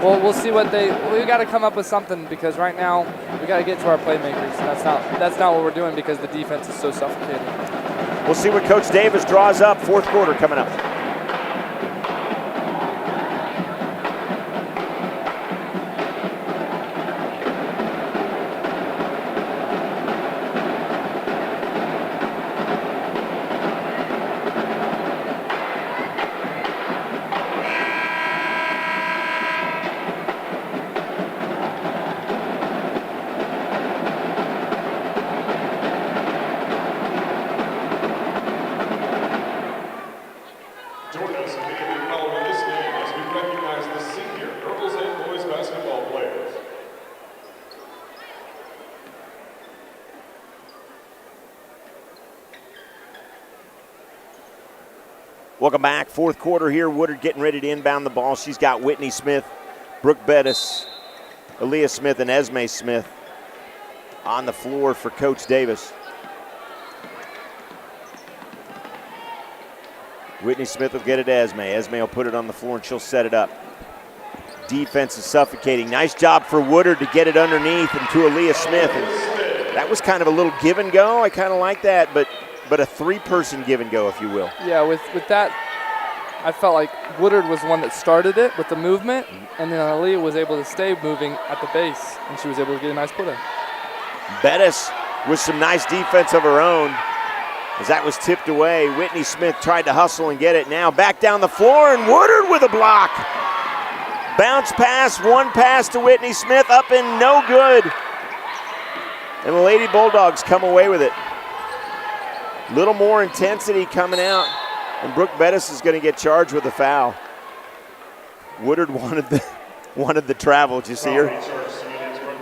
Well, we'll see what we got to come up with something, because right now we got to get to our playmakers. That's not what we're doing because the defense is so suffocating. We'll see what Coach Davis draws up. Fourth quarter coming up. Welcome back. Fourth quarter here. Woodard getting ready to inbound the ball. She's got Whitney Smith, Brooke Bettis, Aaliyah Smith, and Esme Smith on the floor for Coach Davis. Whitney Smith will get it to Esme. Esme will put it on the floor and she'll set it up. Defense is suffocating. Nice job for Woodard to get it underneath and to Aaliyah Smith. And that was kind of a little give and go. I kind of like that, but a three-person give and go, if you will. Yeah, with that, I felt like Woodard was the one that started it with the movement, and then Aaliyah was able to stay moving at the base, and she was able to get a nice put in. Bettis with some nice defense of her own as that was tipped away. Whitney Smith tried to hustle and get it. Now back down the floor, and Woodard with a block. Bounce pass, one pass to Whitney Smith, up and no good. And the Lady Bulldogs come away with it. Little more intensity coming out, and Brooke Bettis is going to get charged with a foul. Woodard wanted the travel. Did you see her?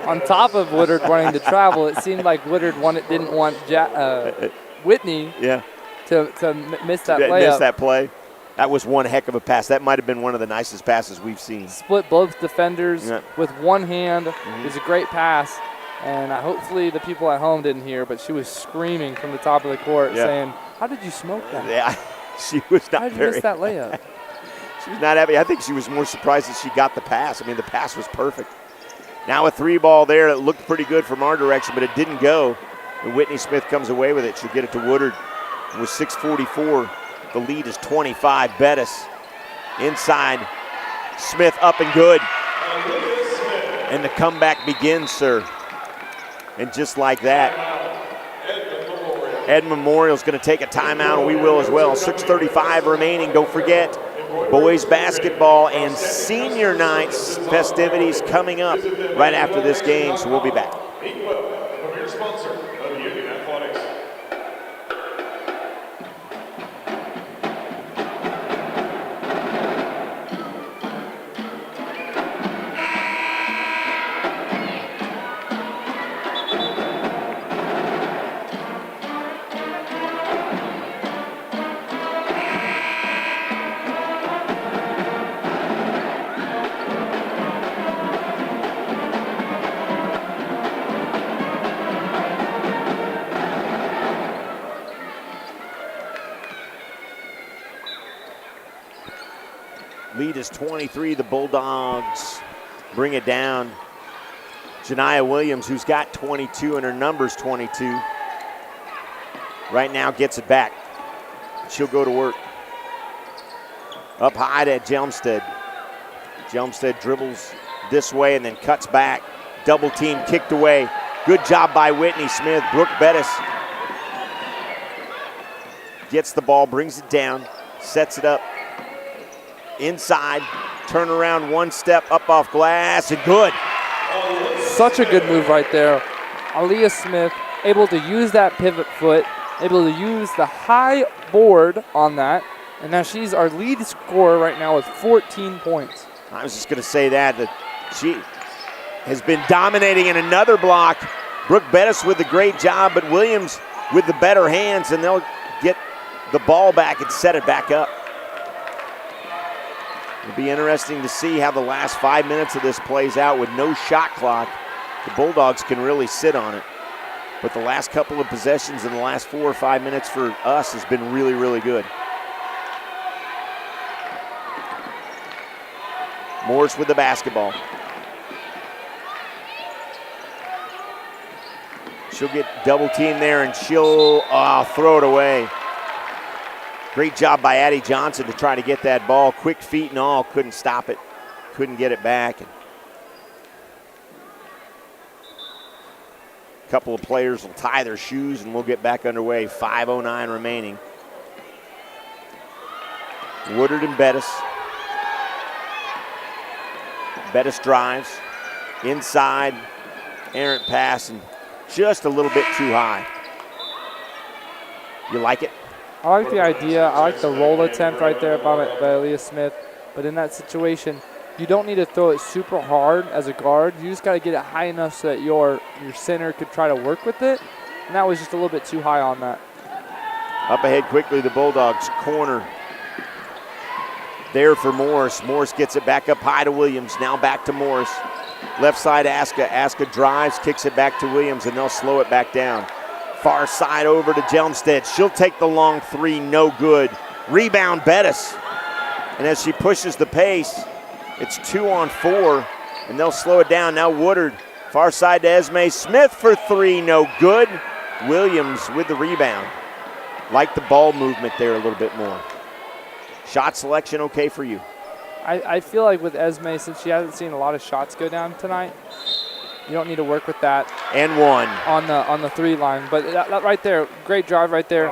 On top of Woodard wanting to travel, it seemed like Woodard didn't want Whitney to miss that layup. Miss that play. That was one heck of a pass. That might have been one of the nicest passes we've seen. Split both defenders with one hand. It was a great pass. And hopefully the people at home didn't hear, but she was screaming from the top of the court saying, "How did you smoke that?" Yeah, she was not How did you miss that layup? She was not happy. I think she was more surprised that she got the pass. I mean, the pass was perfect. Now a three ball there that looked pretty good from our direction, but it didn't go. And Whitney Smith comes away with it. She'll get it to Woodard. And with 6:44, the lead is 25. Bettis inside. Smith up and good. And the comeback begins, sir. And just like that, Edmond Memorial's going to take a timeout, and we will as well. 6:35 remaining. Don't forget, boys basketball and senior nights festivities coming up right after this game, so we'll be back. Lead is 23. The Bulldogs bring it down. Janiah Williams, who's got 22 and her number's 22, right now gets it back. She'll go to work. Up high to Jelmstead. Jelmstead dribbles this way and then cuts back. Double team kicked away. Good job by Whitney Smith. Brooke Bettis gets the ball, brings it down, sets it up. Inside, turn around one step, up off glass, and good. Such a good move right there. Aaliyah Smith able to use that pivot foot, able to use the high board on that, and now she's our lead scorer right now with 14 points. I was just going to say that she has been dominating in another block. Brooke Bettis with a great job, but Williams with the better hands, and they'll get the ball back and set it back up. It'll be interesting to see how the last 5 minutes of this plays out with no shot clock. The Bulldogs can really sit on it. But the last couple of possessions in the last 4 or 5 minutes for us has been really, really good. Morris with the basketball. She'll get double teamed there and she'll throw it away. Great job by Addie Johnson to try to get that ball. Quick feet and all, couldn't stop it. Couldn't get it back. A couple of players will tie their shoes and we'll get back underway. 5:09 remaining. Woodard and Bettis. Bettis drives. Inside. Errant pass and just a little bit too high. You like it? I like the idea. I like the roll attempt right there by Aaliyah Smith. But in that situation, you don't need to throw it super hard as a guard. You just got to get it high enough so that your center could try to work with it. And that was just a little bit too high on that. Up ahead quickly, the Bulldogs corner. there for Morris. Morris gets it back up high to Williams. Now back to Morris. Left side, Aska. Aska drives, kicks it back to Williams, and they'll slow it back down. Far side over to Jelmstead. She'll take the long three, no good. Rebound, Bettis. And as she pushes the pace, it's 2 on 4, and they'll slow it down. Now Woodard, far side to Esme Smith for 3, no good. Williams with the rebound. Like the ball movement there a little bit more. Shot selection okay for you? I feel like with Esme, since she hasn't seen a lot of shots go down tonight, you don't need to work with that. And one. On the 3 line. But that right there, great drive right there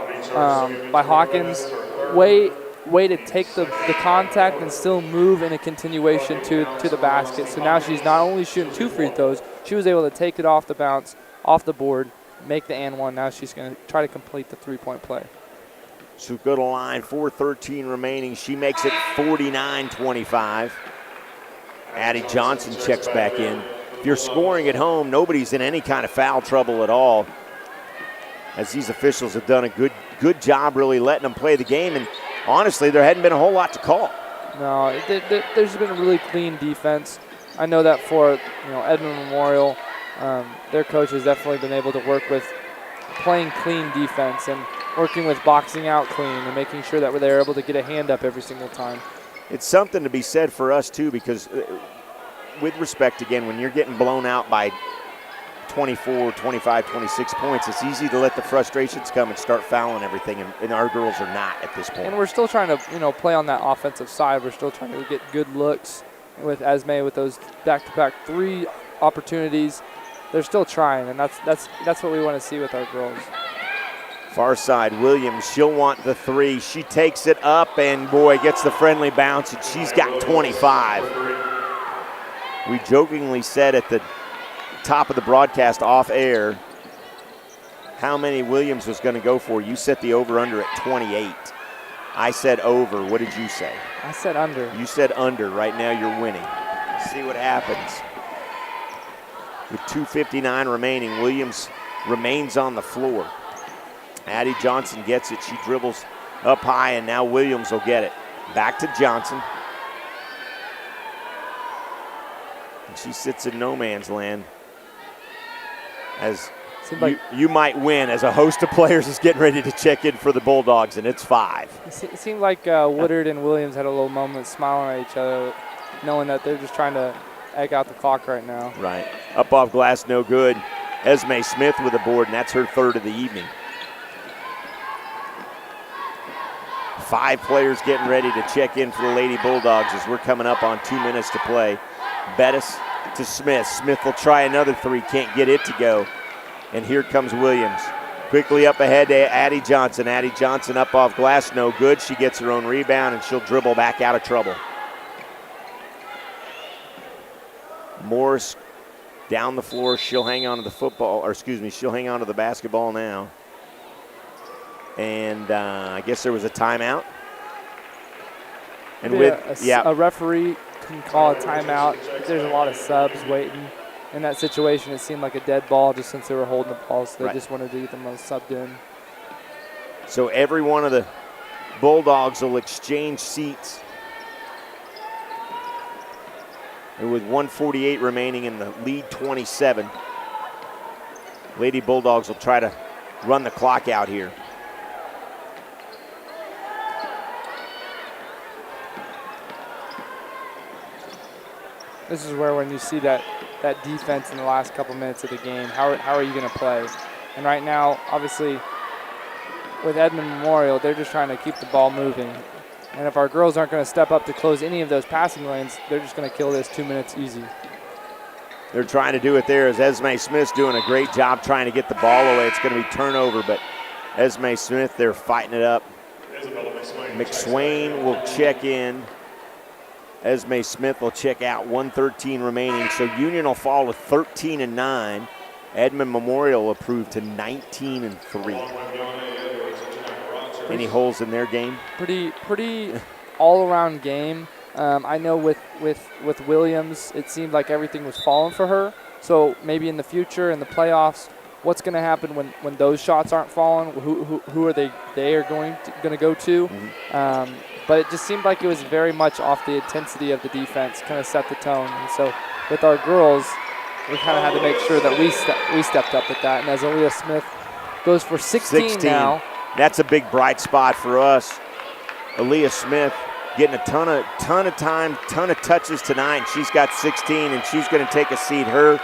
by Hawkins. Way to take the contact and still move in a continuation to the basket. So now she's not only shooting 2 free throws, she was able to take it off the bounce, off the board, make the and one. Now she's going to try to complete the 3-point play. So go to line, 4:13 remaining. She makes it 49-25. Addie Johnson checks back in. If you're scoring at home, nobody's in any kind of foul trouble at all, as these officials have done a good job really letting them play the game. And honestly, there hadn't been a whole lot to call. No, there's been a really clean defense. I know that for Edmond Memorial, their coach has definitely been able to work with playing clean defense and working with boxing out clean and making sure that they're able to get a hand up every single time. It's something to be said for us too, because with respect, again, when you're getting blown out by 24, 25, 26 points, it's easy to let the frustrations come and start fouling everything, and our girls are not at this point. And we're still trying to play on that offensive side. We're still trying to get good looks with Esme with those back-to-back 3 opportunities. They're still trying, and that's what we want to see with our girls. Far side, Williams, she'll want the 3. She takes it up and, boy, gets the friendly bounce, and she's got 25. We jokingly said at the top of the broadcast off air how many Williams was going to go for. You set the over-under at 28. I said over. What did you say? I said under. You said under. Right now you're winning. See what happens. With 2:59 remaining, Williams remains on the floor. Addie Johnson gets it. She dribbles up high, and now Williams will get it. Back to Johnson. And she sits in no man's land. As you might win, as a host of players is getting ready to check in for the Bulldogs, and it's 5. It seemed like Woodard and Williams had a little moment smiling at each other, knowing that they're just trying to egg out the clock right now. Right. Up off glass, no good. Esme Smith with a board, and that's her 3rd of the evening. 5 players getting ready to check in for the Lady Bulldogs as we're coming up on 2 minutes to play. Bettis to Smith. Smith will try another 3, can't get it to go. And here comes Williams. Quickly up ahead to Addie Johnson. Addie Johnson up off glass, no good. She gets her own rebound, and she'll dribble back out of trouble. Morris down the floor. She'll hang on to the football, or excuse me, she'll hang on to the basketball now. And I guess there was a timeout. And a referee can call a timeout. There's a lot of subs waiting. In that situation, it seemed like a dead ball just since they were holding the ball, so they just wanted to get them subbed in. So every one of the Bulldogs will exchange seats. And with 1:48 remaining in the lead 27, Lady Bulldogs will try to run the clock out here. This is where when you see that defense in the last couple minutes of the game, how are you going to play? And right now, obviously, with Edmond Memorial, they're just trying to keep the ball moving. And if our girls aren't going to step up to close any of those passing lanes, they're just going to kill this 2 minutes easy. They're trying to do it there as Esme Smith's doing a great job trying to get the ball away. It's going to be turnover, but Esme Smith, they're fighting it up. McSwain will check in. Esme Smith will check out. 1:13 remaining. So Union will fall to 13-9. Edmond Memorial approved to 19-3. Any holes in their game? Pretty all-around game. I know with Williams, it seemed like everything was falling for her. So maybe in the future, in the playoffs, what's going to happen when those shots aren't falling? Who are they are going to go to? but it just seemed like it was very much off the intensity of the defense, kind of set the tone. And so with our girls, we kind of had to make sure that we stepped up with that. And as Aaliyah Smith goes for 16 now. That's a big bright spot for us. Aaliyah Smith getting a ton of time, ton of touches tonight. She's got 16, and she's going to take a seat. Her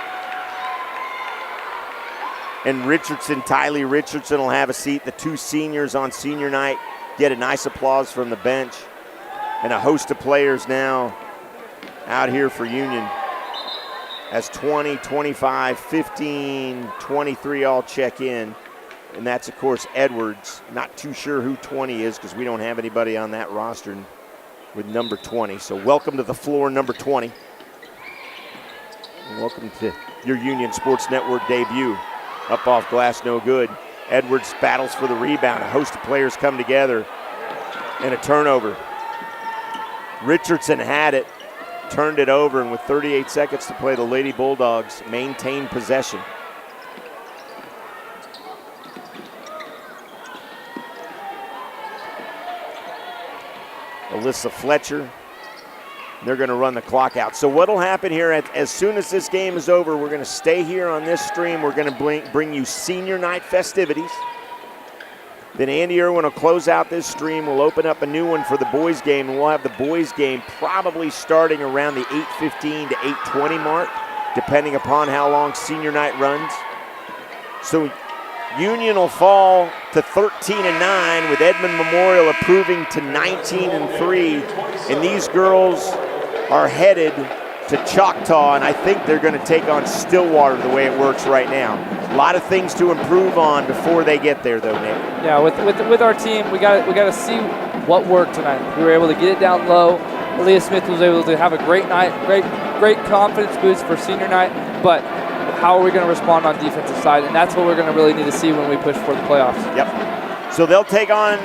and Richardson, Tylee Richardson, will have a seat. The two seniors on senior night get a nice applause from the bench. And a host of players now out here for Union as 20, 25, 15, 23 all check in. And that's, of course, Edwards. Not too sure who 20 is because we don't have anybody on that roster with number 20. So welcome to the floor, number 20. And welcome to your Union Sports Network debut. Up off glass, no good. Edwards battles for the rebound. A host of players come together and a turnover. Richardson had it, turned it over, and with 38 seconds to play, the Lady Bulldogs maintain possession. Alyssa Fletcher. They're going to run the clock out. So what will happen here, as soon as this game is over, we're going to stay here on this stream. We're going to bring you senior night festivities. Then Andy Irwin will close out this stream. We'll open up a new one for the boys game, and we'll have the boys game probably starting around the 8:15 to 8:20 mark, depending upon how long senior night runs. So Union will fall to 13-9 with Edmond Memorial improving to 19-3. And these girls are headed to Choctaw, and I think they're going to take on Stillwater the way it works right now. A lot of things to improve on before they get there, though, Nick. Yeah, with our team, we got to see what worked tonight. We were able to get it down low. Aaliyah Smith was able to have a great night, great confidence boost for senior night, but how are we going to respond on defensive side? And that's what we're going to really need to see when we push for the playoffs. Yep. So they'll take on,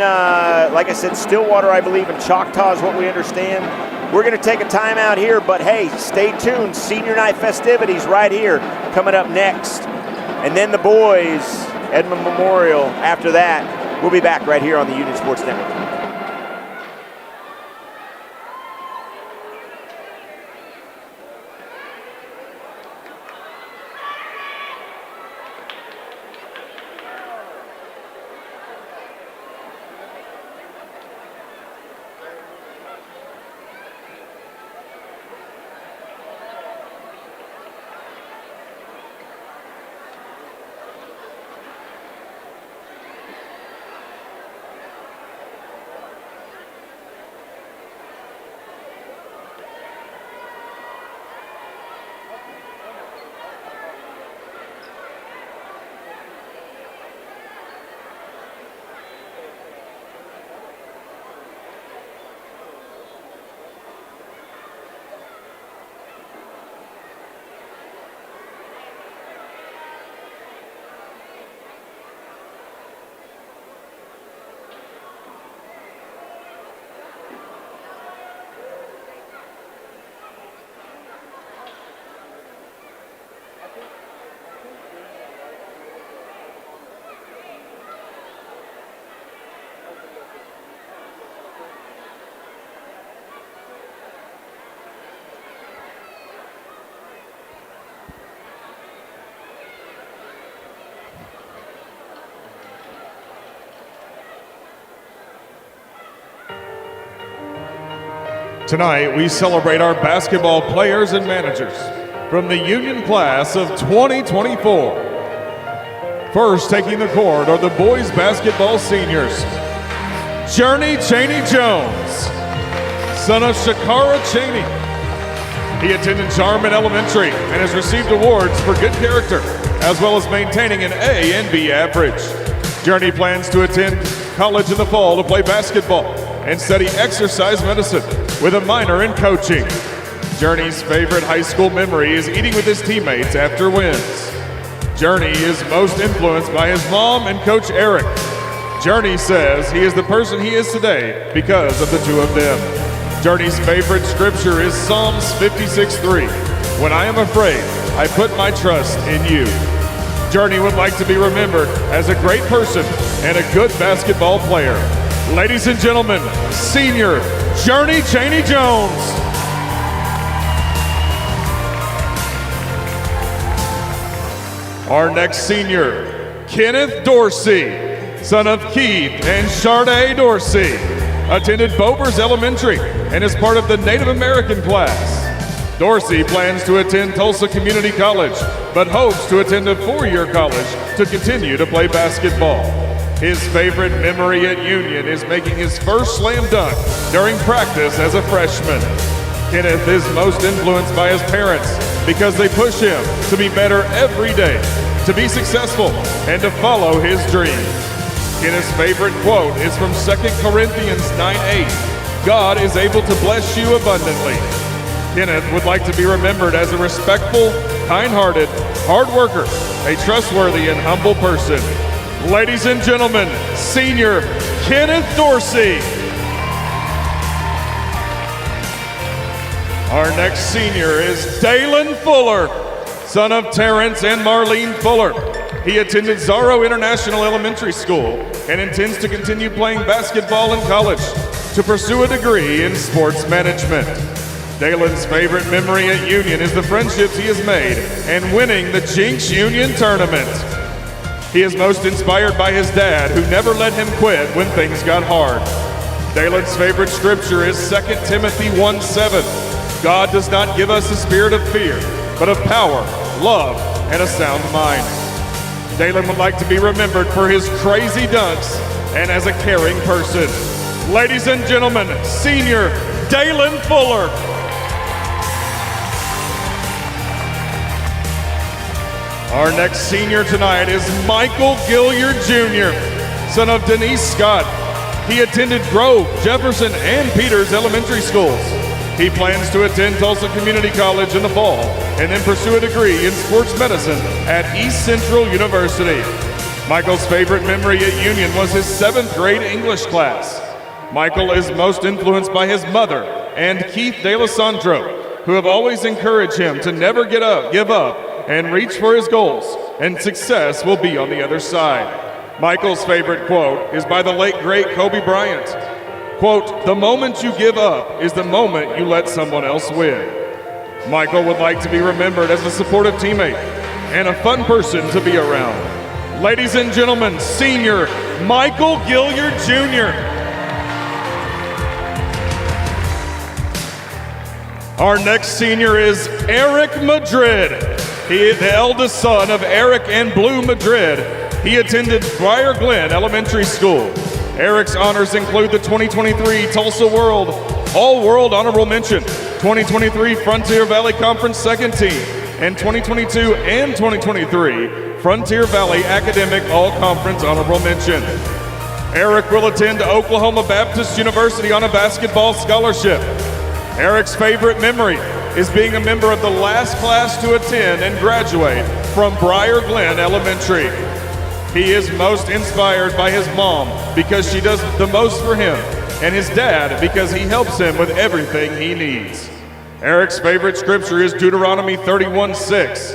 like I said, Stillwater, I believe, and Choctaw is what we understand. We're going to take a timeout here, but hey, stay tuned. Senior night festivities right here coming up next. And then the boys, Edmond Memorial, after that. We'll be back right here on the Union Sports Network. Tonight, we celebrate our basketball players and managers from the Union class of 2024. First taking the court are the boys basketball seniors. Journey Cheney Jones, son of Shakara Cheney. He attended Jarman Elementary and has received awards for good character, as well as maintaining an A and B average. Journey plans to attend college in the fall to play basketball and study exercise medicine with a minor in coaching. Journey's favorite high school memory is eating with his teammates after wins. Journey is most influenced by his mom and Coach Eric. Journey says he is the person he is today because of the two of them. Journey's favorite scripture is Psalms 56:3. When I am afraid, I put my trust in you. Journey would like to be remembered as a great person and a good basketball player. Ladies and gentlemen, senior Journey Cheney Jones. Our next senior, Kenneth Dorsey, son of Keith and Sharday Dorsey, attended Bovers Elementary and is part of the Native American class. Dorsey plans to attend Tulsa Community College, but hopes to attend a four-year college to continue to play basketball. His favorite memory at Union is making his first slam dunk during practice as a freshman. Kenneth is most influenced by his parents because they push him to be better every day, to be successful, and to follow his dreams. Kenneth's favorite quote is from 2 Corinthians 9:8. God is able to bless you abundantly. Kenneth would like to be remembered as a respectful, kind-hearted, hard worker, a trustworthy and humble person. Ladies and gentlemen, senior Kenneth Dorsey. Our next senior is Dalen Fuller, son of Terrence and Marlene Fuller. He attended Zorro International Elementary School and intends to continue playing basketball in college to pursue a degree in sports management. Dalen's favorite memory at Union is the friendships he has made and winning the Jinx Union tournament. He is most inspired by his dad, who never let him quit when things got hard. Dalen's favorite scripture is 2 Timothy 1:7. God does not give us a spirit of fear, but of power, love, and a sound mind. Dalen would like to be remembered for his crazy dunks and as a caring person. Ladies and gentlemen, senior Dalen Fuller. Our next senior tonight is Michael Gilliard Jr., son of Denise Scott. He attended Grove, Jefferson, and Peters elementary schools. He plans to attend Tulsa Community College in the fall and then pursue a degree in sports medicine at East Central University. Michael's favorite memory at Union was his 7th grade English class. Michael is most influenced by his mother and Keith D'Alessandro, who have always encouraged him to never give up, and reach for his goals, and success will be on the other side. Michael's favorite quote is by the late, great Kobe Bryant. Quote, "The moment you give up is the moment you let someone else win." Michael would like to be remembered as a supportive teammate and a fun person to be around. Ladies and gentlemen, senior Michael Gilliard Jr. Our next senior is Eric Madrid. He is the eldest son of Eric and Blue Madrid. He attended Briar Glen Elementary School. Eric's honors include the 2023 Tulsa World All-World Honorable Mention, 2023 Frontier Valley Conference Second Team, and 2022 and 2023 Frontier Valley Academic All-Conference Honorable Mention. Eric will attend Oklahoma Baptist University on a basketball scholarship. Eric's favorite memory is being a member of the last class to attend and graduate from Briar Glen Elementary. He is most inspired by his mom because she does the most for him, and his dad because he helps him with everything he needs. Eric's favorite scripture is Deuteronomy 31:6.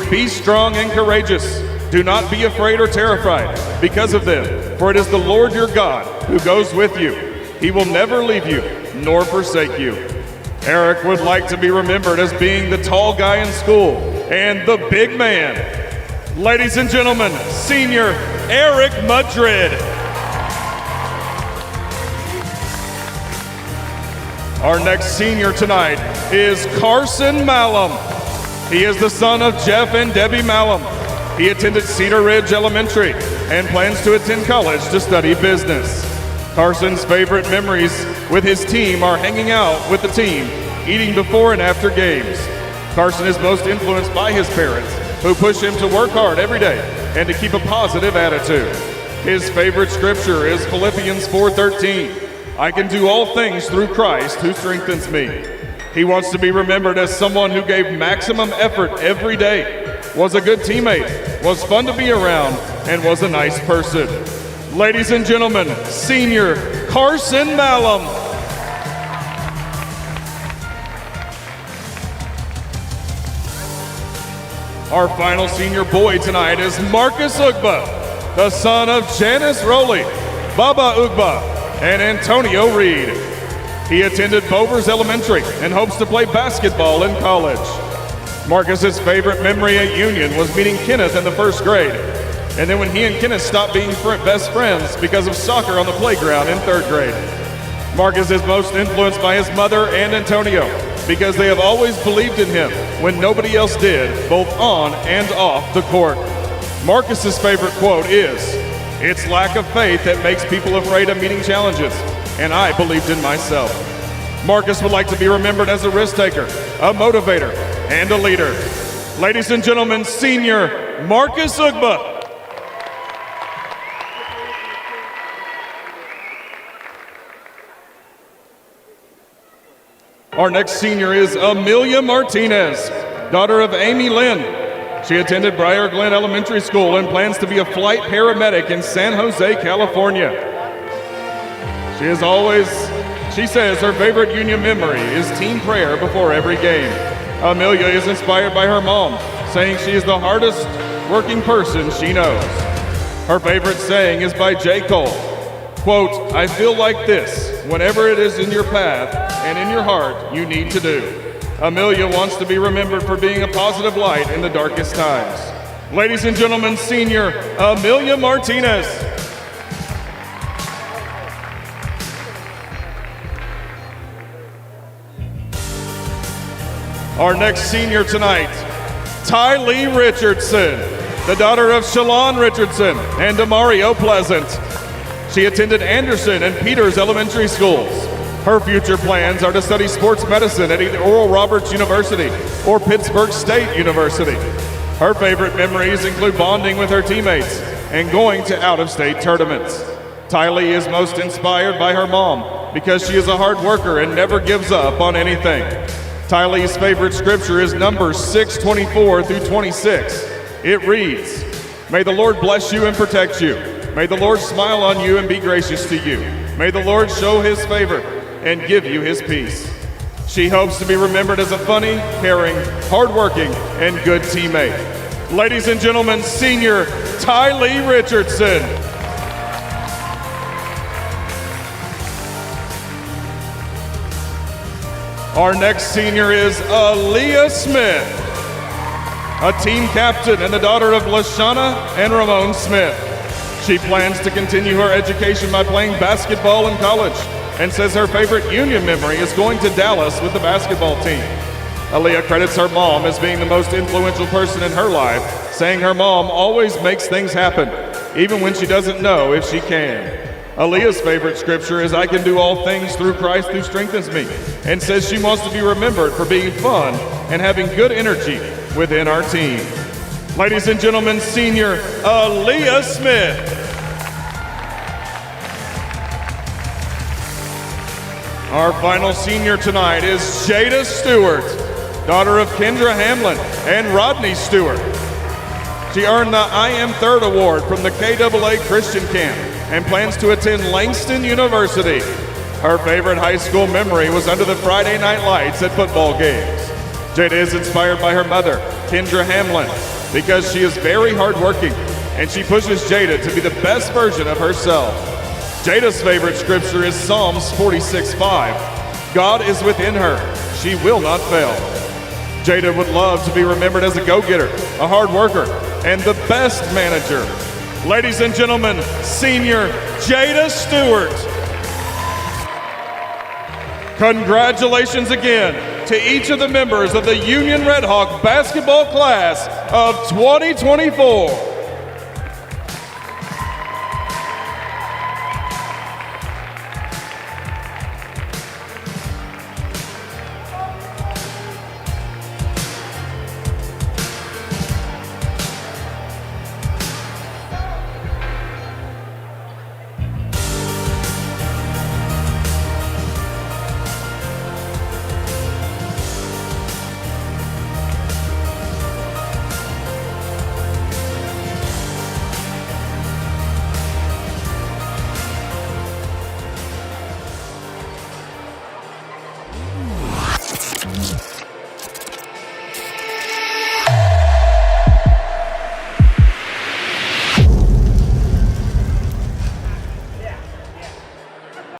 Be strong and courageous. Do not be afraid or terrified because of them, for it is the Lord your God who goes with you. He will never leave you nor forsake you. Eric would like to be remembered as being the tall guy in school and the big man. Ladies and gentlemen, senior Eric Madrid. Our next senior tonight is Carson Malum. He is the son of Jeff and Debbie Malum. He attended Cedar Ridge Elementary and plans to attend college to study business. Carson's favorite memories with his team are hanging out with the team, eating before and after games. Carson is most influenced by his parents, who push him to work hard every day and to keep a positive attitude. His favorite scripture is Philippians 4:13. I can do all things through Christ who strengthens me. He wants to be remembered as someone who gave maximum effort every day, was a good teammate, was fun to be around, and was a nice person. Ladies and gentlemen, senior Carson Malum. Our final senior boy tonight is Marcus Ugba, the son of Janice Rowley, Baba Ugba, and Antonio Reed. He attended Bovers Elementary and hopes to play basketball in college. Marcus's favorite memory at Union was meeting Kenneth in the first grade, and then when he and Kenneth stopped being best friends because of soccer on the playground in third grade. Marcus is most influenced by his mother and Antonio because they have always believed in him when nobody else did, both on and off the court. Marcus's favorite quote is, "It's lack of faith that makes people afraid of meeting challenges, and I believed in myself." Marcus would like to be remembered as a risk taker, a motivator, and a leader. Ladies and gentlemen, senior Marcus Ugba. Our next senior is Amelia Martinez, daughter of Amy Lynn. She attended Briar Glen Elementary School and plans to be a flight paramedic in San Jose, California. She says her favorite Union memory is team prayer before every game. Amelia is inspired by her mom, saying she is the hardest working person she knows. Her favorite saying is by J. Cole. Quote, "I feel like this, whenever it is in your path and in your heart, you need to do." Amelia wants to be remembered for being a positive light in the darkest times. Ladies and gentlemen, senior Amelia Martinez. Our next senior tonight, Tylee Richardson, the daughter of Shalon Richardson and Demario Pleasant. She attended Anderson and Peters Elementary Schools. Her future plans are to study sports medicine at either Oral Roberts University or Pittsburgh State University. Her favorite memories include bonding with her teammates and going to out-of-state tournaments. Tylee is most inspired by her mom because she is a hard worker and never gives up on anything. Tylee's favorite scripture is Numbers 6:24 through 26. It reads, "May the Lord bless you and protect you. May the Lord smile on you and be gracious to you. May the Lord show his favor and give you his peace." She hopes to be remembered as a funny, caring, hardworking, and good teammate. Ladies and gentlemen, senior Tylee Richardson. Our next senior is Aaliyah Smith, a team captain and the daughter of LaShawna and Ramon Smith. She plans to continue her education by playing basketball in college and says her favorite Union memory is going to Dallas with the basketball team. Aaliyah credits her mom as being the most influential person in her life, saying her mom always makes things happen, even when she doesn't know if she can. Aaliyah's favorite scripture is "I can do all things through Christ who strengthens me," and says she wants to be remembered for being fun and having good energy within our team. Ladies and gentlemen, senior Aaliyah Smith. Our final senior tonight is Jada Stewart, daughter of Kendra Hamlin and Rodney Stewart. She earned the I Am Third Award from the KAA Christian Camp and plans to attend Langston University. Her favorite high school memory was under the Friday night lights at football games. Jada is inspired by her mother, Kendra Hamlin, because she is very hardworking and she pushes Jada to be the best version of herself. Jada's favorite scripture is Psalms 46:5. God is within her. She will not fail. Jada would love to be remembered as a go-getter, a hard worker, and the best manager. Ladies and gentlemen, senior Jada Stewart. Congratulations again to each of the members of the Union Red Hawk basketball class of 2024.